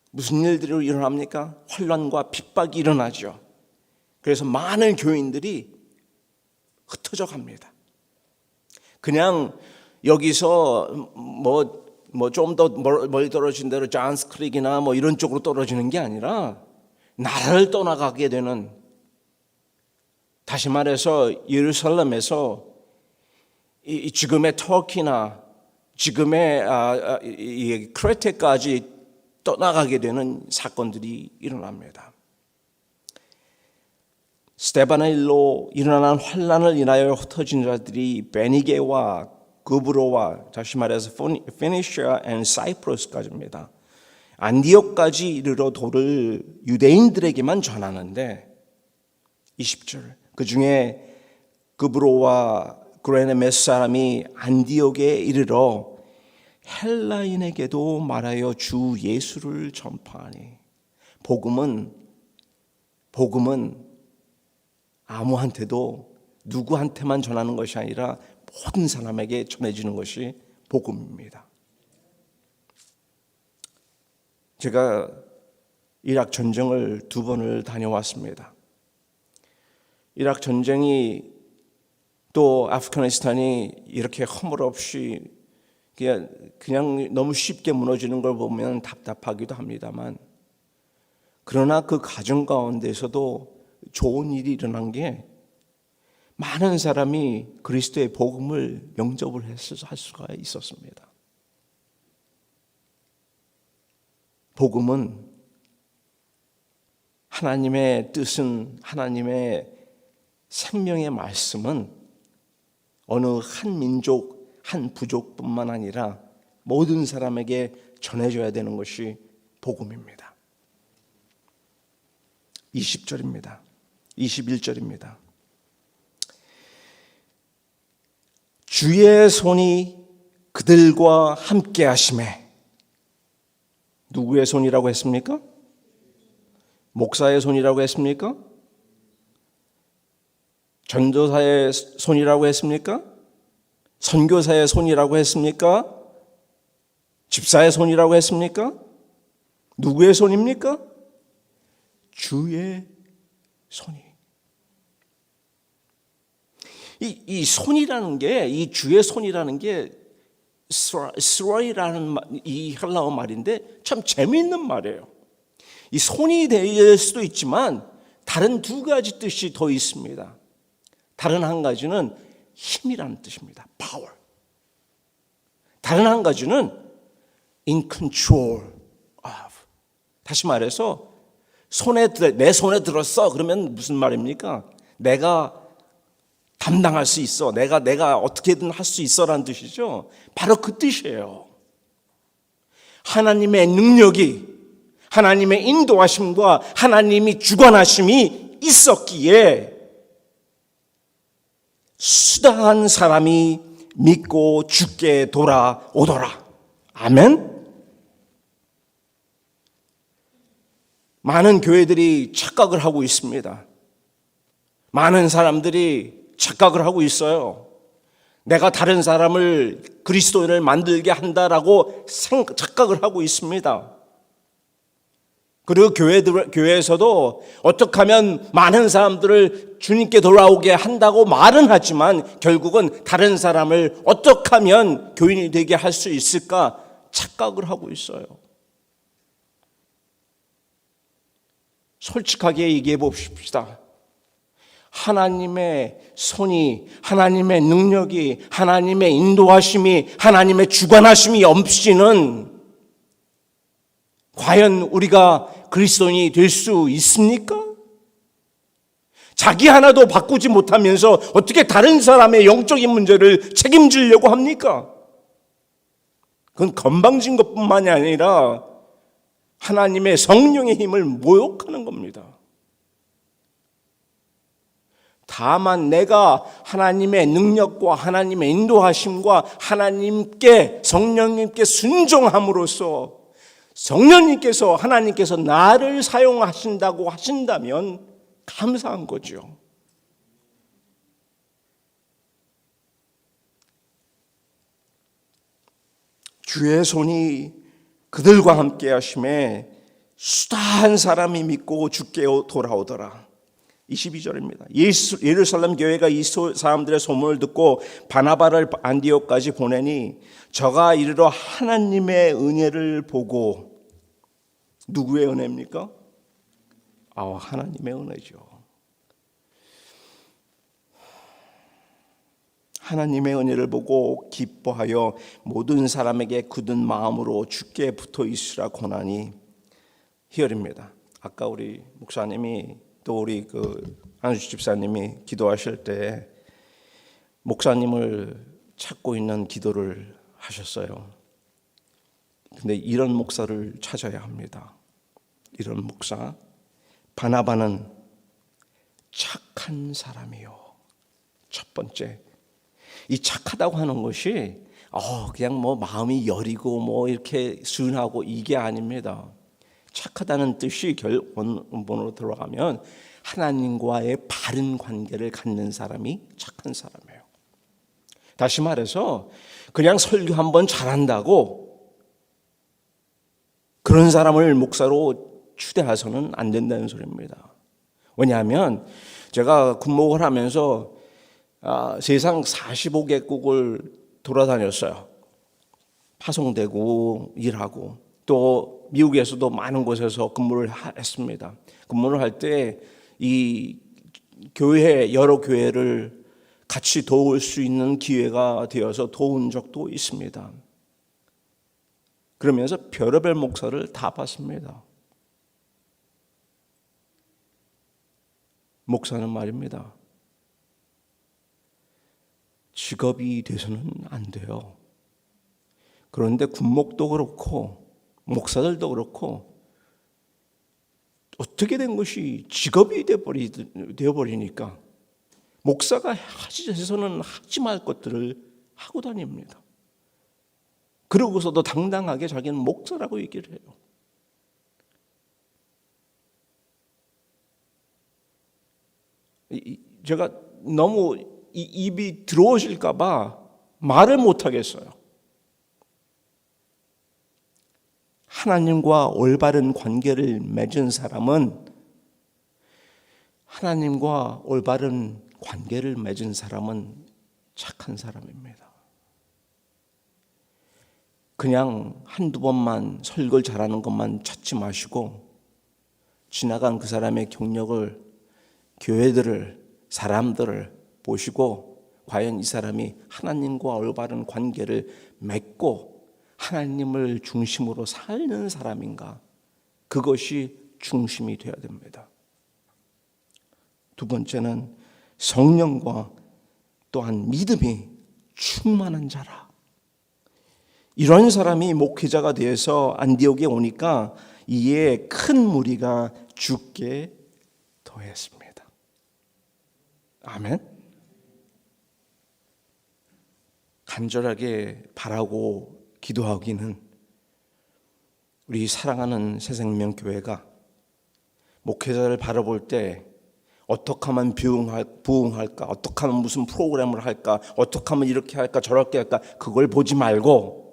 무슨 일들이 일어납니까? 환난과 핍박이 일어나죠. 그래서 많은 교인들이 흩어져 갑니다. 그냥 여기서 좀 더 멀리 떨어진 대로 잔스 크릭이나 이런 쪽으로 떨어지는 게 아니라 나라를 떠나가게 되는, 다시 말해서 예루살렘에서 지금의 터키나 지금의 크레테까지 떠나가게 되는 사건들이 일어납니다. 스데반의 일로 일어난 환난을 인하여 흩어진 자들이 베니게와 구브로와, 다시 말해서 피니시아 앤 사이프러스까지입니다. 안디옥까지 이르러 도를 유대인들에게만 전하는데, 20절, 그 중에 구브로와 구레네 몇 사람이 안디옥에 이르러 헬라인에게도 말하여 주 예수를 전파하니. 복음은 아무한테도 누구한테만 전하는 것이 아니라 모든 사람에게 전해지는 것이 복음입니다. 제가 이락 전쟁을 2번을 다녀왔습니다. 이락 전쟁이 또 아프가니스탄이 이렇게 허물없이 그냥 너무 쉽게 무너지는 걸 보면 답답하기도 합니다만, 그러나 그 과정 가운데서도 좋은 일이 일어난 게 많은 사람이 그리스도의 복음을 영접을 할 수가 있었습니다. 복음은, 하나님의 뜻은, 하나님의 생명의 말씀은 어느 한 민족, 한 부족뿐만 아니라 모든 사람에게 전해줘야 되는 것이 복음입니다. 20절입니다. 21절입니다. 주의 손이 그들과 함께 하심에. 누구의 손이라고 했습니까? 목사의 손이라고 했습니까? 전도사의 손이라고 했습니까? 선교사의 손이라고 했습니까? 집사의 손이라고 했습니까? 누구의 손입니까? 주의 손이. 이 손이라는 게, 이 주의 손이라는 게 스라이라는 이 헬라어 말인데 참 재미있는 말이에요. 이 손이 될 수도 있지만 다른 2가지 뜻이 더 있습니다. 다른 한 가지는 힘이라는 뜻입니다. 파워. 다른 한 가지는 in control of. 다시 말해서 내 손에 들었어. 그러면 무슨 말입니까? 내가 담당할 수 있어. 내가 어떻게든 할 수 있어라는 뜻이죠. 바로 그 뜻이에요. 하나님의 능력이, 하나님의 인도하심과 하나님이 주관하심이 있었기에 수다한 사람이 믿고 죽게 돌아오더라. 아멘. 많은 교회들이 착각을 하고 있습니다. 많은 사람들이 착각을 하고 있어요. 내가 다른 사람을 그리스도인을 만들게 한다라고 착각을 하고 있습니다. 그리고 교회에서도 어떻게 하면 많은 사람들을 주님께 돌아오게 한다고 말은 하지만 결국은 다른 사람을 어떻게 하면 교인이 되게 할 수 있을까 착각을 하고 있어요. 솔직하게 얘기해 봅시다. 하나님의 손이, 하나님의 능력이, 하나님의 인도하심이, 하나님의 주관하심이 없이는 과연 우리가 그리스도인이 될 수 있습니까? 자기 하나도 바꾸지 못하면서 어떻게 다른 사람의 영적인 문제를 책임지려고 합니까? 그건 건방진 것뿐만이 아니라 하나님의 성령의 힘을 모욕하는 겁니다. 다만 내가 하나님의 능력과 하나님의 인도하심과 하나님께 성령님께 순종함으로써 성령님께서 하나님께서 나를 사용하신다고 하신다면 감사한 거죠. 주의 손이 그들과 함께 하심에 수다한 사람이 믿고 죽게 돌아오더라. 22절입니다. 예루살렘 교회가 이 사람들의 소문을 듣고 바나바를 안디옥까지 보내니 저가 이르러 하나님의 은혜를 보고, 누구의 은혜입니까? 하나님의 은혜죠. 하나님의 은혜를 보고 기뻐하여 모든 사람에게 굳은 마음으로 주께 붙어 있으라 권하니, 희열입니다. 아까 우리 목사님이 또 우리 안수 집사님이 기도하실 때 목사님을 찾고 있는 기도를 하셨어요. 근데 이런 목사를 찾아야 합니다. 이런 목사. 바나바는 착한 사람이요. 첫 번째. 이 착하다고 하는 것이 그냥 뭐 마음이 여리고 이렇게 순하고 이게 아닙니다. 착하다는 뜻이 원본으로 들어가면 하나님과의 바른 관계를 갖는 사람이 착한 사람이에요. 다시 말해서 그냥 설교 한번 잘한다고 그런 사람을 목사로 추대해서는 안 된다는 소리입니다. 왜냐하면 제가 군목을 하면서 세상 45개국을 돌아다녔어요. 파송되고 일하고 또 미국에서도 많은 곳에서 근무를 했습니다. 근무를 할 때 이 여러 교회를 같이 도울 수 있는 기회가 되어서 도운 적도 있습니다. 그러면서 별의별 목사를 다 봤습니다. 목사는 말입니다. 직업이 돼서는 안 돼요. 그런데 군목도 그렇고 목사들도 그렇고 어떻게 된 것이 직업이 되어버리니까 목사가 해서는 하지 말 것들을 하고 다닙니다. 그러고서도 당당하게 자기는 목사라고 얘기를 해요. 제가 너무 입이 들어오실까 봐 말을 못 하겠어요. 하나님과 올바른 관계를 맺은 사람은 착한 사람입니다. 그냥 한두 번만 설교를 잘하는 것만 찾지 마시고 지나간 그 사람의 경력을, 교회들을, 사람들을 보시고 과연 이 사람이 하나님과 올바른 관계를 맺고 하나님을 중심으로 사는 사람인가? 그것이 중심이 되어야 됩니다. 두 번째는 성령과 또한 믿음이 충만한 자라. 이런 사람이 목회자가 되어서 안디옥에 오니까 이에 큰 무리가 죽게 더했습니다. 아멘. 간절하게 바라고 기도하기는 우리 사랑하는 새생명교회가 목회자를 바라볼 때 어떻게 하면 부흥할까? 어떻게 하면 무슨 프로그램을 할까? 어떻게 하면 이렇게 할까? 저렇게 할까? 그걸 보지 말고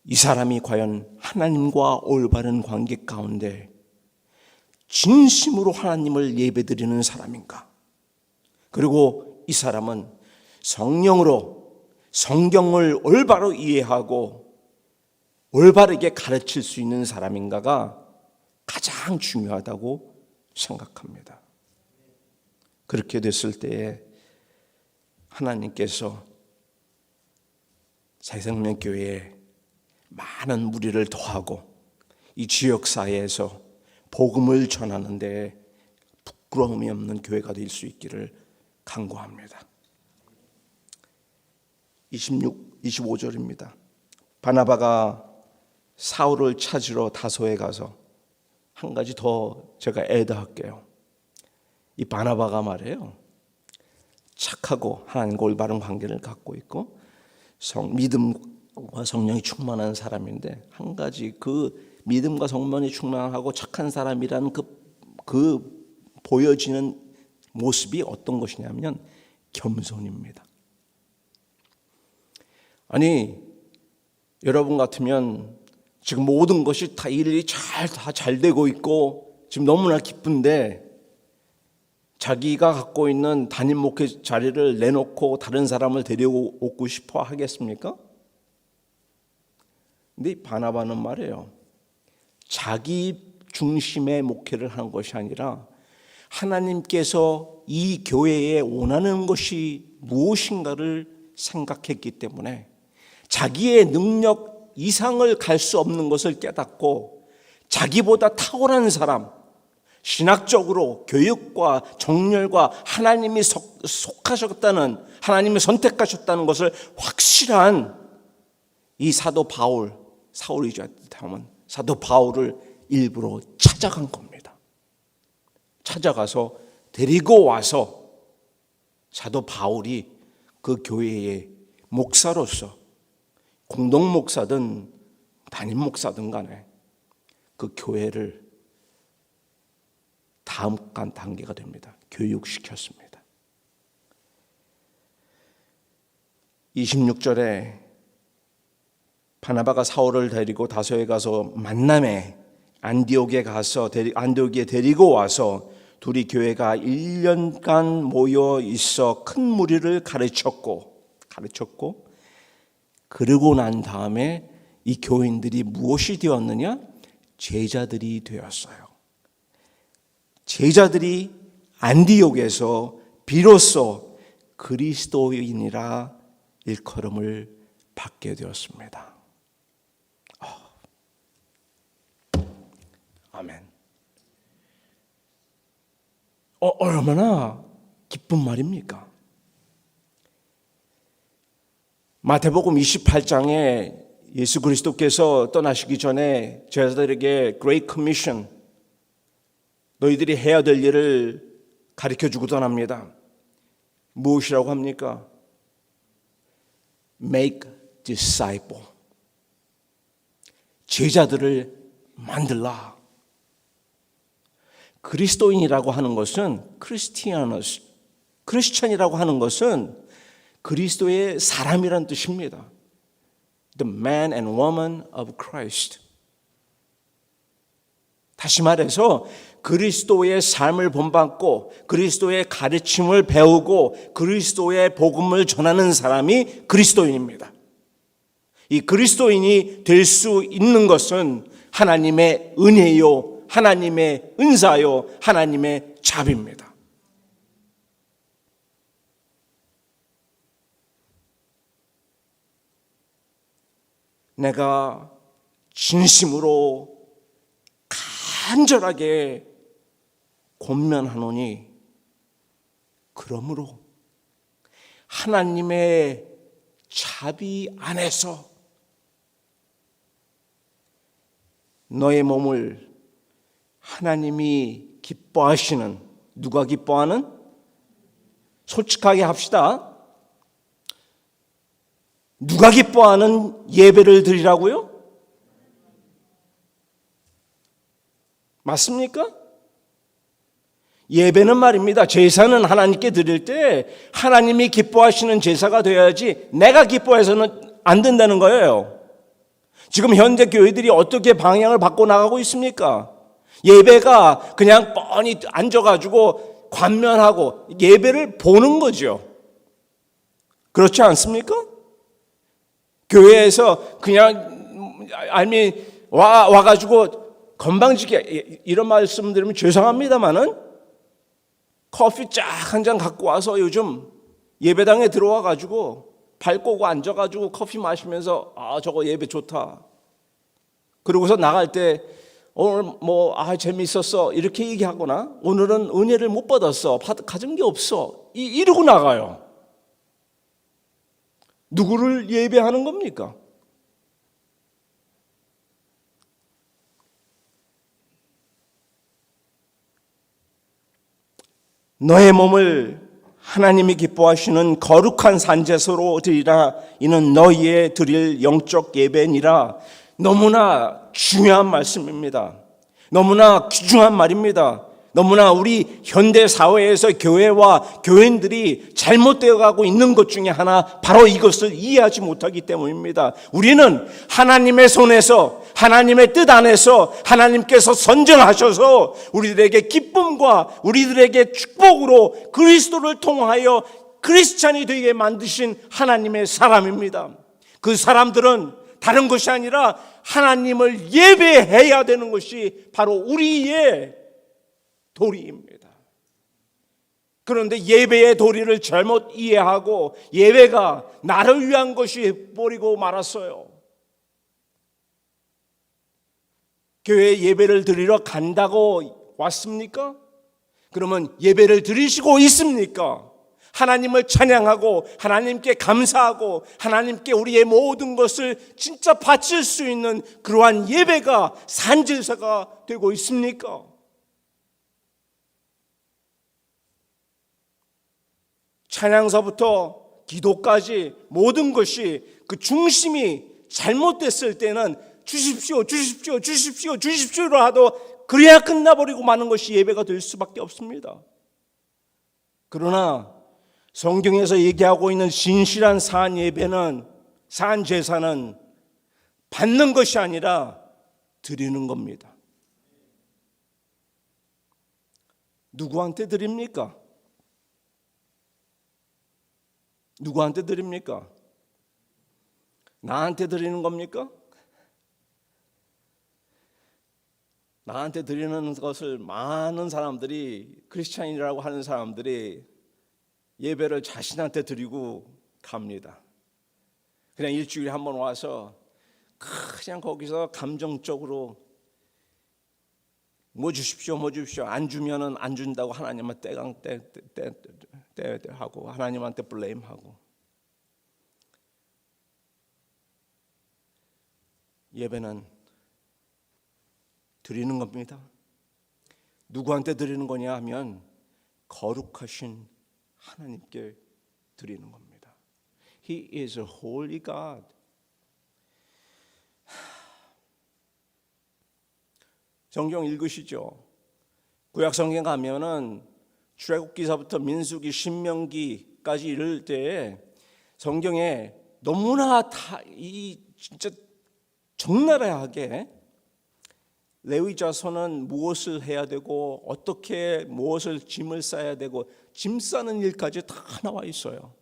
이 사람이 과연 하나님과 올바른 관계 가운데 진심으로 하나님을 예배드리는 사람인가? 그리고 이 사람은 성령으로 성경을 올바로 이해하고 올바르게 가르칠 수 있는 사람인가가 가장 중요하다고 생각합니다. 그렇게 됐을 때에 하나님께서 새생명교회에 많은 무리를 더하고 이 지역사회에서 복음을 전하는 데 부끄러움이 없는 교회가 될 수 있기를 간구합니다. 25절입니다. 바나바가 사울을 찾으러 다소에 가서 한 가지 더 제가 애드할게요. 이 바나바가 말이에요. 착하고 하나님과 올바른 관계를 갖고 있고 믿음과 성령이 충만한 사람인데 한 가지 그 믿음과 성령이 충만하고 착한 사람이라는 그 보여지는 모습이 어떤 것이냐면 겸손입니다. 아니 여러분 같으면 지금 모든 것이 다 일이 다 잘 되고 있고 지금 너무나 기쁜데 자기가 갖고 있는 담임 목회 자리를 내놓고 다른 사람을 데려오고 싶어 하겠습니까? 근데 바나바는 말이에요. 자기 중심의 목회를 하는 것이 아니라 하나님께서 이 교회에 원하는 것이 무엇인가를 생각했기 때문에 자기의 능력 이상을 갈 수 없는 것을 깨닫고 자기보다 탁월한 사람, 신학적으로 교육과 정렬과 하나님이 속하셨다는, 하나님이 선택하셨다는 것을 확실한 이 사도 바울, 사울이죠. 다음은 사도 바울을 일부러 찾아간 겁니다. 찾아가서 데리고 와서 사도 바울이 그 교회의 목사로서 공동 목사든 담임 목사든 간에 그 교회를 다음 단계가 됩니다. 교육시켰습니다. 26절에 바나바가 사울을 데리고 다소에 가서 만남에 안디옥에 데리고 와서 둘이 교회가 1년간 모여 있어 큰 무리를 가르쳤고 그러고 난 다음에 이 교인들이 무엇이 되었느냐? 제자들이 되었어요. 제자들이 안디옥에서 비로소 그리스도인이라 일컬음을 받게 되었습니다. 아멘. 얼마나 기쁜 말입니까? 마태복음 28장에 예수 그리스도께서 떠나시기 전에 제자들에게 Great Commission, 너희들이 해야 될 일을 가르쳐주고 떠납니다. 무엇이라고 합니까? Make disciple. 제자들을 만들라. 그리스도인이라고 하는 것은 크리스천이라고 하는 것은 그리스도의 사람이란 뜻입니다. The man and woman of Christ. 다시 말해서 그리스도의 삶을 본받고 그리스도의 가르침을 배우고 그리스도의 복음을 전하는 사람이 그리스도인입니다. 이 그리스도인이 될 수 있는 것은 하나님의 은혜요, 하나님의 은사요, 하나님의 자비입니다. 내가 진심으로 간절하게 권면하노니 그러므로 하나님의 자비 안에서 너의 몸을 하나님이 기뻐하시는, 누가 기뻐하는? 솔직하게 합시다. 누가 기뻐하는 예배를 드리라고요? 맞습니까? 예배는 말입니다. 제사는 하나님께 드릴 때 하나님이 기뻐하시는 제사가 되어야지 내가 기뻐해서는 안 된다는 거예요. 지금 현대 교회들이 어떻게 방향을 바꿔나가고 있습니까? 예배가 그냥 뻔히 앉아가지고 관면하고 예배를 보는 거죠. 그렇지 않습니까? 교회에서 그냥 와가지고 건방지게, 이런 말씀 드리면 죄송합니다만은 커피 쫙 한 잔 갖고 와서 요즘 예배당에 들어와가지고 발 꼬고 앉아가지고 커피 마시면서 저거 예배 좋다. 그러고서 나갈 때 오늘 재밌었어 이렇게 얘기하거나 오늘은 은혜를 못 받았어, 가진 게 없어, 이러고 나가요. 누구를 예배하는 겁니까? 너의 몸을 하나님이 기뻐하시는 거룩한 산제소로 드리라. 이는 너희의 드릴 영적 예배니라. 너무나 중요한 말씀입니다. 너무나 귀중한 말입니다. 너무나 우리 현대 사회에서 교회와 교인들이 잘못되어 가고 있는 것 중에 하나, 바로 이것을 이해하지 못하기 때문입니다. 우리는 하나님의 손에서, 하나님의 뜻 안에서 하나님께서 선정하셔서 우리들에게 기쁨과 우리들에게 축복으로 그리스도를 통하여 크리스찬이 되게 만드신 하나님의 사람입니다. 그 사람들은 다른 것이 아니라 하나님을 예배해야 되는 것이 바로 우리의 도리입니다. 그런데 예배의 도리를 잘못 이해하고 예배가 나를 위한 것이 버리고 말았어요. 교회에 예배를 드리러 간다고 왔습니까? 그러면 예배를 드리시고 있습니까? 하나님을 찬양하고 하나님께 감사하고 하나님께 우리의 모든 것을 진짜 바칠 수 있는 그러한 예배가 산제사가 되고 있습니까? 찬양서부터 기도까지 모든 것이 그 중심이 잘못됐을 때는 주십시오, 주십시오, 주십시오, 주십시오로 하도 그래야 끝나버리고 마는 것이 예배가 될 수밖에 없습니다. 그러나 성경에서 얘기하고 있는 진실한 산 예배는, 산 제사는 받는 것이 아니라 드리는 겁니다. 누구한테 드립니까? 누구한테 드립니까? 나한테 드리는 겁니까? 나한테 드리는 것을 많은 사람들이, 크리스찬이라고 하는 사람들이 예배를 자신한테 드리고 갑니다. 그냥 일주일에 한 번 와서 그냥 거기서 감정적으로 뭐 주십시오, 뭐 주십시오. 안 주면은 안 준다고 하나님한테 하고 하나님한테 블레임하고. 예배는 드리는 겁니다. 누구한테 드리는 거냐 하면 거룩하신 하나님께 드리는 겁니다. He is a holy God. 성경 읽으시죠? 구약 성경 가면은 출애굽기서부터 민수기, 신명기까지 이를 때 성경에 너무나 진짜 적나라하게 레위 자손은 무엇을 해야 되고 어떻게 무엇을 짐을 싸야 되고 짐 싸는 일까지 다 나와 있어요.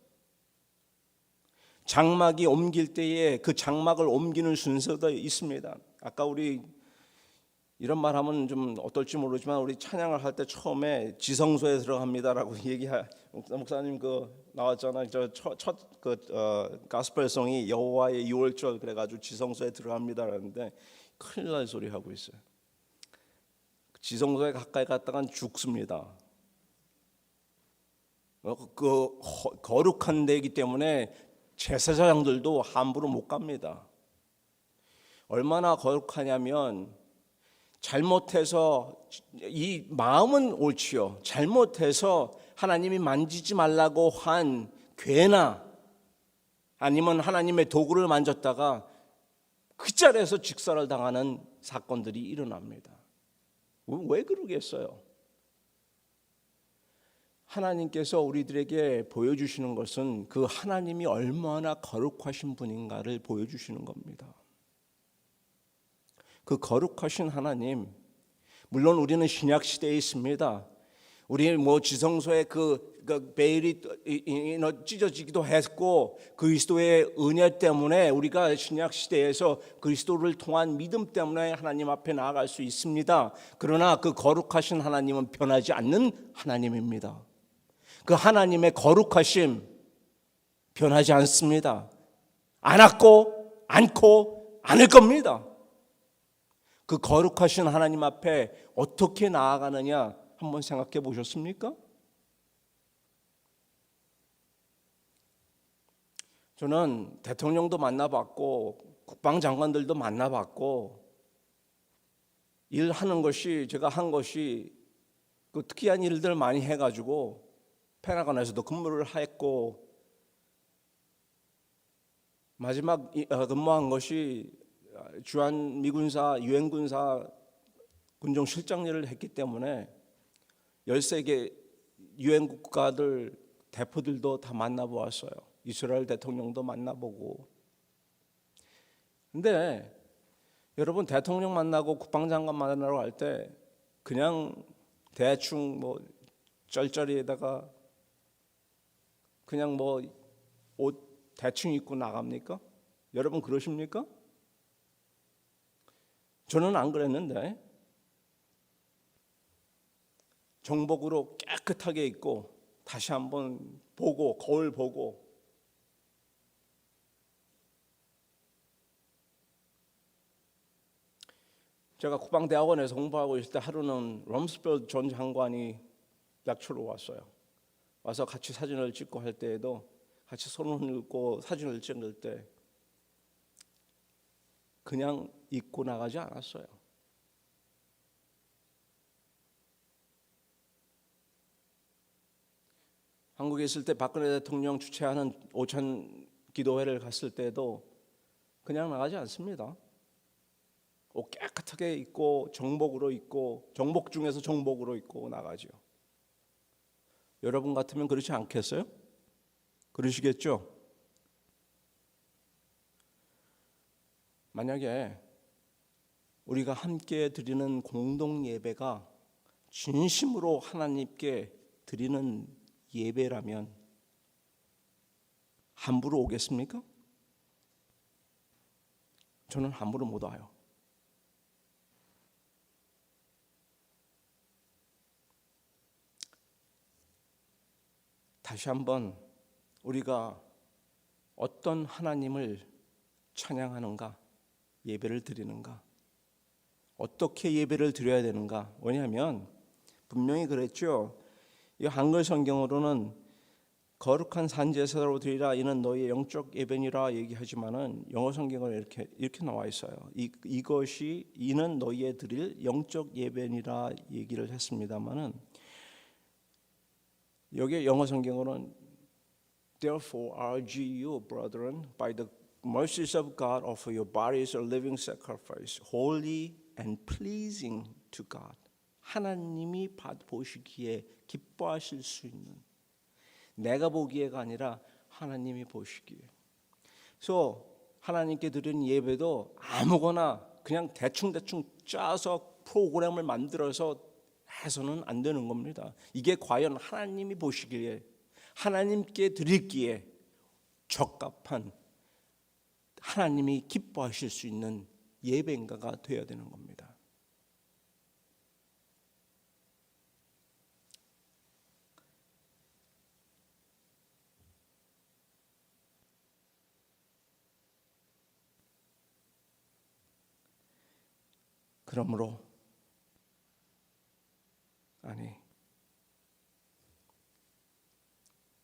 장막이 옮길 때에 그 장막을 옮기는 순서도 있습니다. 아까 우리 이런 말 하면 좀 어떨지 모르지만 우리 찬양을 할 때 처음에 지성소에 들어갑니다라고 목사님 나왔잖아요. 저첫 가스펠송이 여호와의 유월절 그래가지고 지성소에 들어갑니다라는데 큰일 날 소리 하고 있어요. 지성소에 가까이 갔다간 죽습니다. 거룩한 데이기 때문에 제사장들도 함부로 못 갑니다. 얼마나 거룩하냐면 잘못해서 이 마음은 옳지요. 잘못해서 하나님이 만지지 말라고 한 괴나 아니면 하나님의 도구를 만졌다가 그 자리에서 직사를 당하는 사건들이 일어납니다. 왜 그러겠어요? 하나님께서 우리들에게 보여주시는 것은 그 하나님이 얼마나 거룩하신 분인가를 보여주시는 겁니다. 그 거룩하신 하나님, 물론 우리는 신약 시대에 있습니다. 우리 지성소에 그 베일이 찢어지기도 했고 그리스도의 은혜 때문에 우리가 신약 시대에서 그리스도를 통한 믿음 때문에 하나님 앞에 나아갈 수 있습니다. 그러나 그 거룩하신 하나님은 변하지 않는 하나님입니다. 그 하나님의 거룩하심 변하지 않습니다. 않았고 않고 않을 겁니다. 그 거룩하신 하나님 앞에 어떻게 나아가느냐 한번 생각해 보셨습니까? 저는 대통령도 만나봤고 국방장관들도 만나봤고 일하는 것이 제가 한 것이 그 특이한 일들 많이 해가지고 페나곤에서도 근무를 했고 마지막 근무한 것이 주한 미군사 유엔군사 군종실장 일을 했기 때문에 13개 유엔 국가들 대표들도 다 만나보았어요. 이스라엘 대통령도 만나보고. 근데 여러분 대통령 만나고 국방장관 만나러 갈 때 그냥 대충 쩔쩔이에다가 그냥 옷 대충 입고 나갑니까? 여러분 그러십니까? 저는 안 그랬는데 정복으로 깨끗하게 입고 다시 한번 보고 거울 보고 제가 국방대학원에서 공부하고 있을 때 하루는 럼스펠드 전 장관이 약초로 왔어요. 와서 같이 사진을 찍고 할 때에도 같이 손을 얹고 사진을 찍을 때 그냥 입고 나가지 않았어요. 한국에 있을 때 박근혜 대통령 주최하는 오찬 기도회를 갔을 때도 그냥 나가지 않습니다. 옷 깨끗하게 입고 정복으로 입고 정복 중에서 정복으로 입고 나가죠. 여러분 같으면 그렇지 않겠어요? 그러시겠죠? 만약에 우리가 함께 드리는 공동 예배가 진심으로 하나님께 드리는 예배라면 함부로 오겠습니까? 저는 함부로 못 와요. 다시 한번 우리가 어떤 하나님을 찬양하는가, 예배를 드리는가, 어떻게 예배를 드려야 되는가. 왜냐하면 분명히 그랬죠. 이 한글 성경으로는 거룩한 산제사로 드리라 이는 너희의 영적 예배니라 얘기하지만은 영어 성경은 이렇게 나와 있어요. 이것이 이는 너희의 드릴 영적 예배니라 얘기를 했습니다만은 여기 영어 성경으로는 Therefore urge you, brethren, by the mercies of God, offer your bodies a living sacrifice, holy and pleasing to God. 하나님이 보시기에 기뻐하실 수 있는, 내가 보기에가 아니라 하나님이 보시기에. 그래서 하나님께 드리는 예배도 아무거나 그냥 대충 짜서 프로그램을 만들어서 해서는 안 되는 겁니다. 이게 과연 하나님이 보시기에, 하나님께 드릴기에 적합한, 하나님이 기뻐하실 수 있는 예배인가가 되어야 되는 겁니다. 그러므로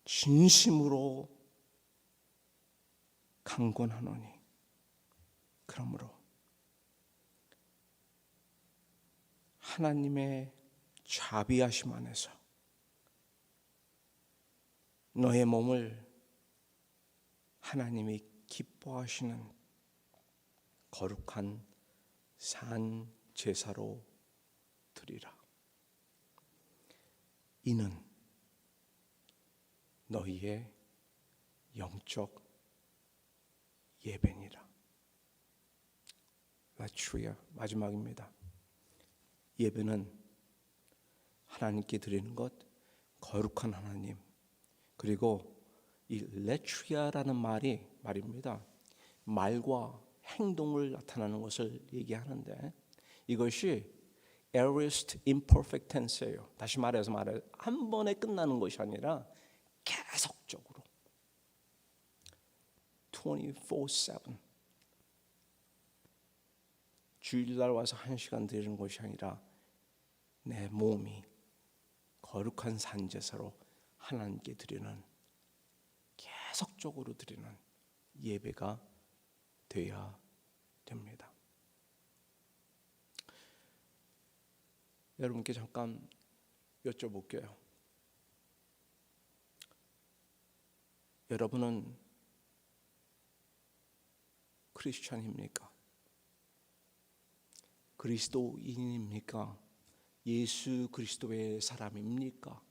진심으로 강권하노니 그러므로 하나님의 자비하심 안에서 너의 몸을 하나님이 기뻐하시는 거룩한 산 제사로 드리라. 이는 너희의 영적 예배니라. 라트리아 마지막입니다. 예배는 하나님께 드리는 것, 거룩한 하나님. 그리고 이 레트리아라는 말입니다. 말과 행동을 나타나는 것을 얘기하는데 이것이 aorist imperfect tense예요. 다시 말해서 한 번에 끝나는 것이 아니라 계속적으로 24/7 주일날 와서 1시간 드리는 것이 아니라 내 몸이 거룩한 산제사로 하나님께 드리는 계속적으로 드리는 예배가 되어야 됩니다. 여러분께 잠깐 여쭤볼게요. 여러분은 크리스찬입니까? 그리스도인입니까? 예수 그리스도의 사람입니까?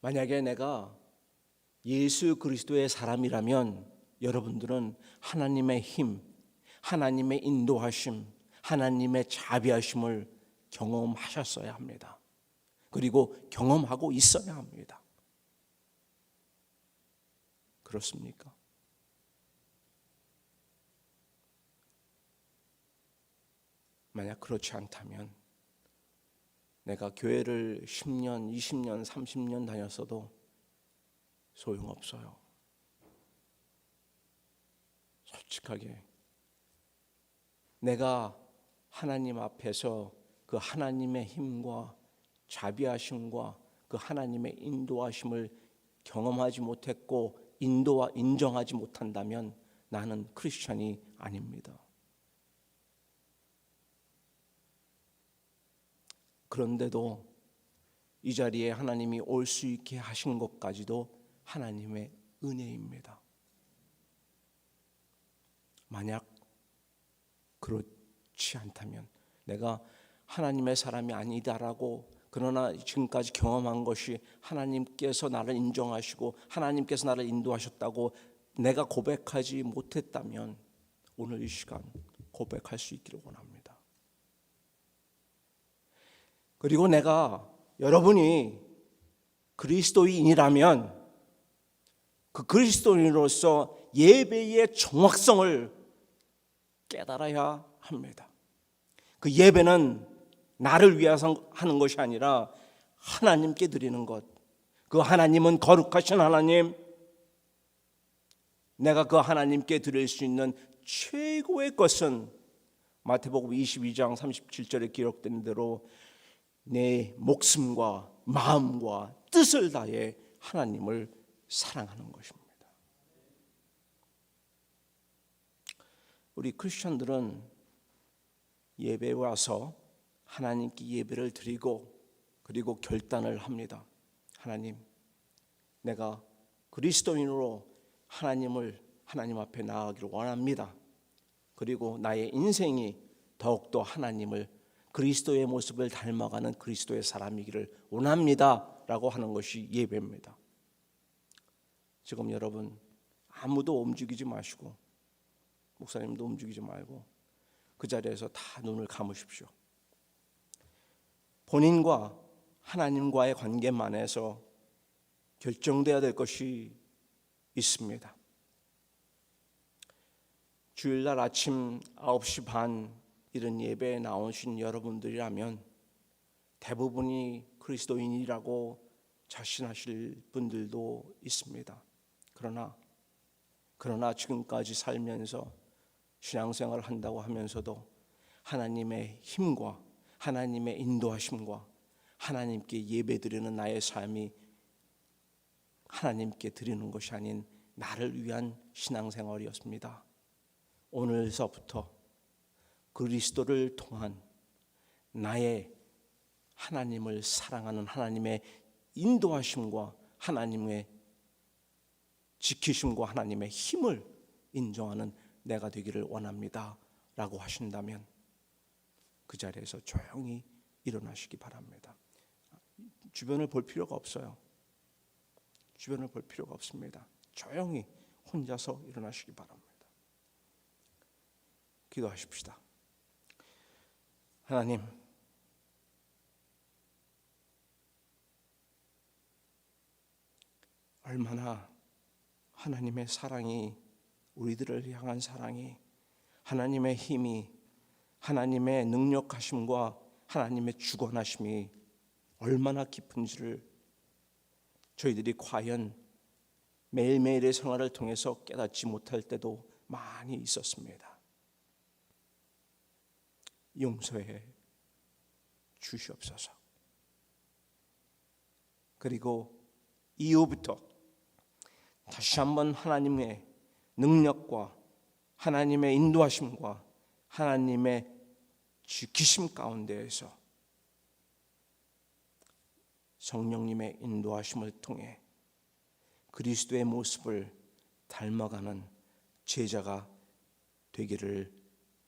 만약에 내가 예수 그리스도의 사람이라면 여러분들은 하나님의 힘, 하나님의 인도하심, 하나님의 자비하심을 경험하셨어야 합니다. 그리고 경험하고 있어야 합니다. 그렇습니까? 만약 그렇지 않다면 내가 교회를 10년, 20년, 30년 다녔어도 소용없어요. 솔직하게 내가 하나님 앞에서 그 하나님의 힘과 자비하심과 그 하나님의 인도하심을 경험하지 못했고 인정하지 못한다면 나는 크리스찬이 아닙니다. 그런데도 이 자리에 하나님이 올 수 있게 하신 것까지도 하나님의 은혜입니다. 만약 그렇지 않다면 내가 하나님의 사람이 아니다라고 그러나 지금까지 경험한 것이 하나님께서 나를 인정하시고 하나님께서 나를 인도하셨다고 내가 고백하지 못했다면 오늘 이 시간 고백할 수 있기를 원합니다. 그리고 여러분이 그리스도인이라면 그 그리스도인으로서 예배의 정확성을 깨달아야 합니다. 그 예배는 나를 위해서 하는 것이 아니라 하나님께 드리는 것. 그 하나님은 거룩하신 하나님. 내가 그 하나님께 드릴 수 있는 최고의 것은 마태복음 22장 37절에 기록된 대로 내 목숨과 마음과 뜻을 다해 하나님을 사랑하는 것입니다. 우리 크리스천들은 예배에 와서 하나님께 예배를 드리고 그리고 결단을 합니다. 하나님, 내가 그리스도인으로 하나님 앞에 나아가기를 원합니다. 그리고 나의 인생이 더욱더 하나님을 그리스도의 모습을 닮아가는 그리스도의 사람이기를 원합니다 라고 하는 것이 예배입니다. 지금 여러분 아무도 움직이지 마시고 목사님도 움직이지 말고 그 자리에서 다 눈을 감으십시오. 본인과 하나님과의 관계만에서 결정돼야 될 것이 있습니다. 주일날 아침 9시 반 이런 예배에 나오신 여러분들이라면 대부분이 그리스도인이라고 자신하실 분들도 있습니다. 그러나 지금까지 살면서 신앙생활을 한다고 하면서도 하나님의 힘과 하나님의 인도하심과 하나님께 예배드리는 나의 삶이 하나님께 드리는 것이 아닌 나를 위한 신앙생활이었습니다. 오늘서부터 그리스도를 통한 나의 하나님을 사랑하는 하나님의 인도하심과 하나님의 지키심과 하나님의 힘을 인정하는 내가 되기를 원합니다 라고 하신다면 그 자리에서 조용히 일어나시기 바랍니다. 주변을 볼 필요가 없어요. 주변을 볼 필요가 없습니다. 조용히 혼자서 일어나시기 바랍니다. 기도하십시다. 하나님, 얼마나 하나님의 사랑이, 우리들을 향한 사랑이, 하나님의 힘이, 하나님의 능력하심과 하나님의 주권하심이 얼마나 깊은지를 저희들이 과연 매일매일의 생활을 통해서 깨닫지 못할 때도 많이 있었습니다. 용서해 주시옵소서. 그리고 이후부터 다시 한번 하나님의 능력과 하나님의 인도하심과 하나님의 지키심 가운데에서 성령님의 인도하심을 통해 그리스도의 모습을 닮아가는 제자가 되기를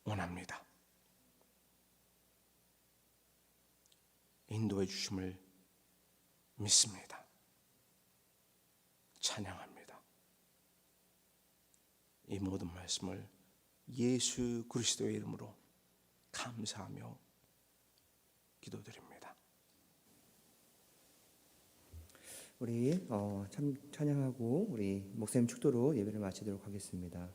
원합니다. 인도해 주심을 믿습니다. 찬양합니다. 이 모든 말씀을 예수 그리스도의 이름으로 감사하며 기도드립니다. 우리 찬양하고 우리 목사님 축도로 예배를 마치도록 하겠습니다.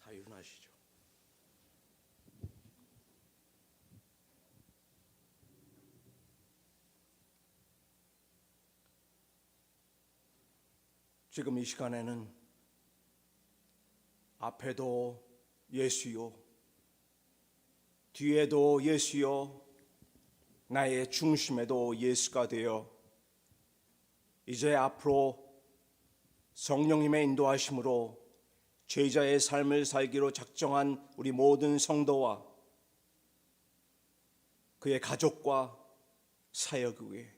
다 일어나시죠. 지금 이 시간에는 앞에도 예수요, 뒤에도 예수요, 나의 중심에도 예수가 되어 이제 앞으로 성령님의 인도하심으로 제자의 삶을 살기로 작정한 우리 모든 성도와 그의 가족과 사역 위에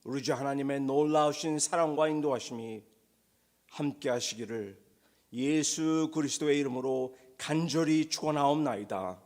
우리 주 하나님의 놀라우신 사랑과 인도하심이 함께 하시기를 예수 그리스도의 이름으로 간절히 축원하옵나이다.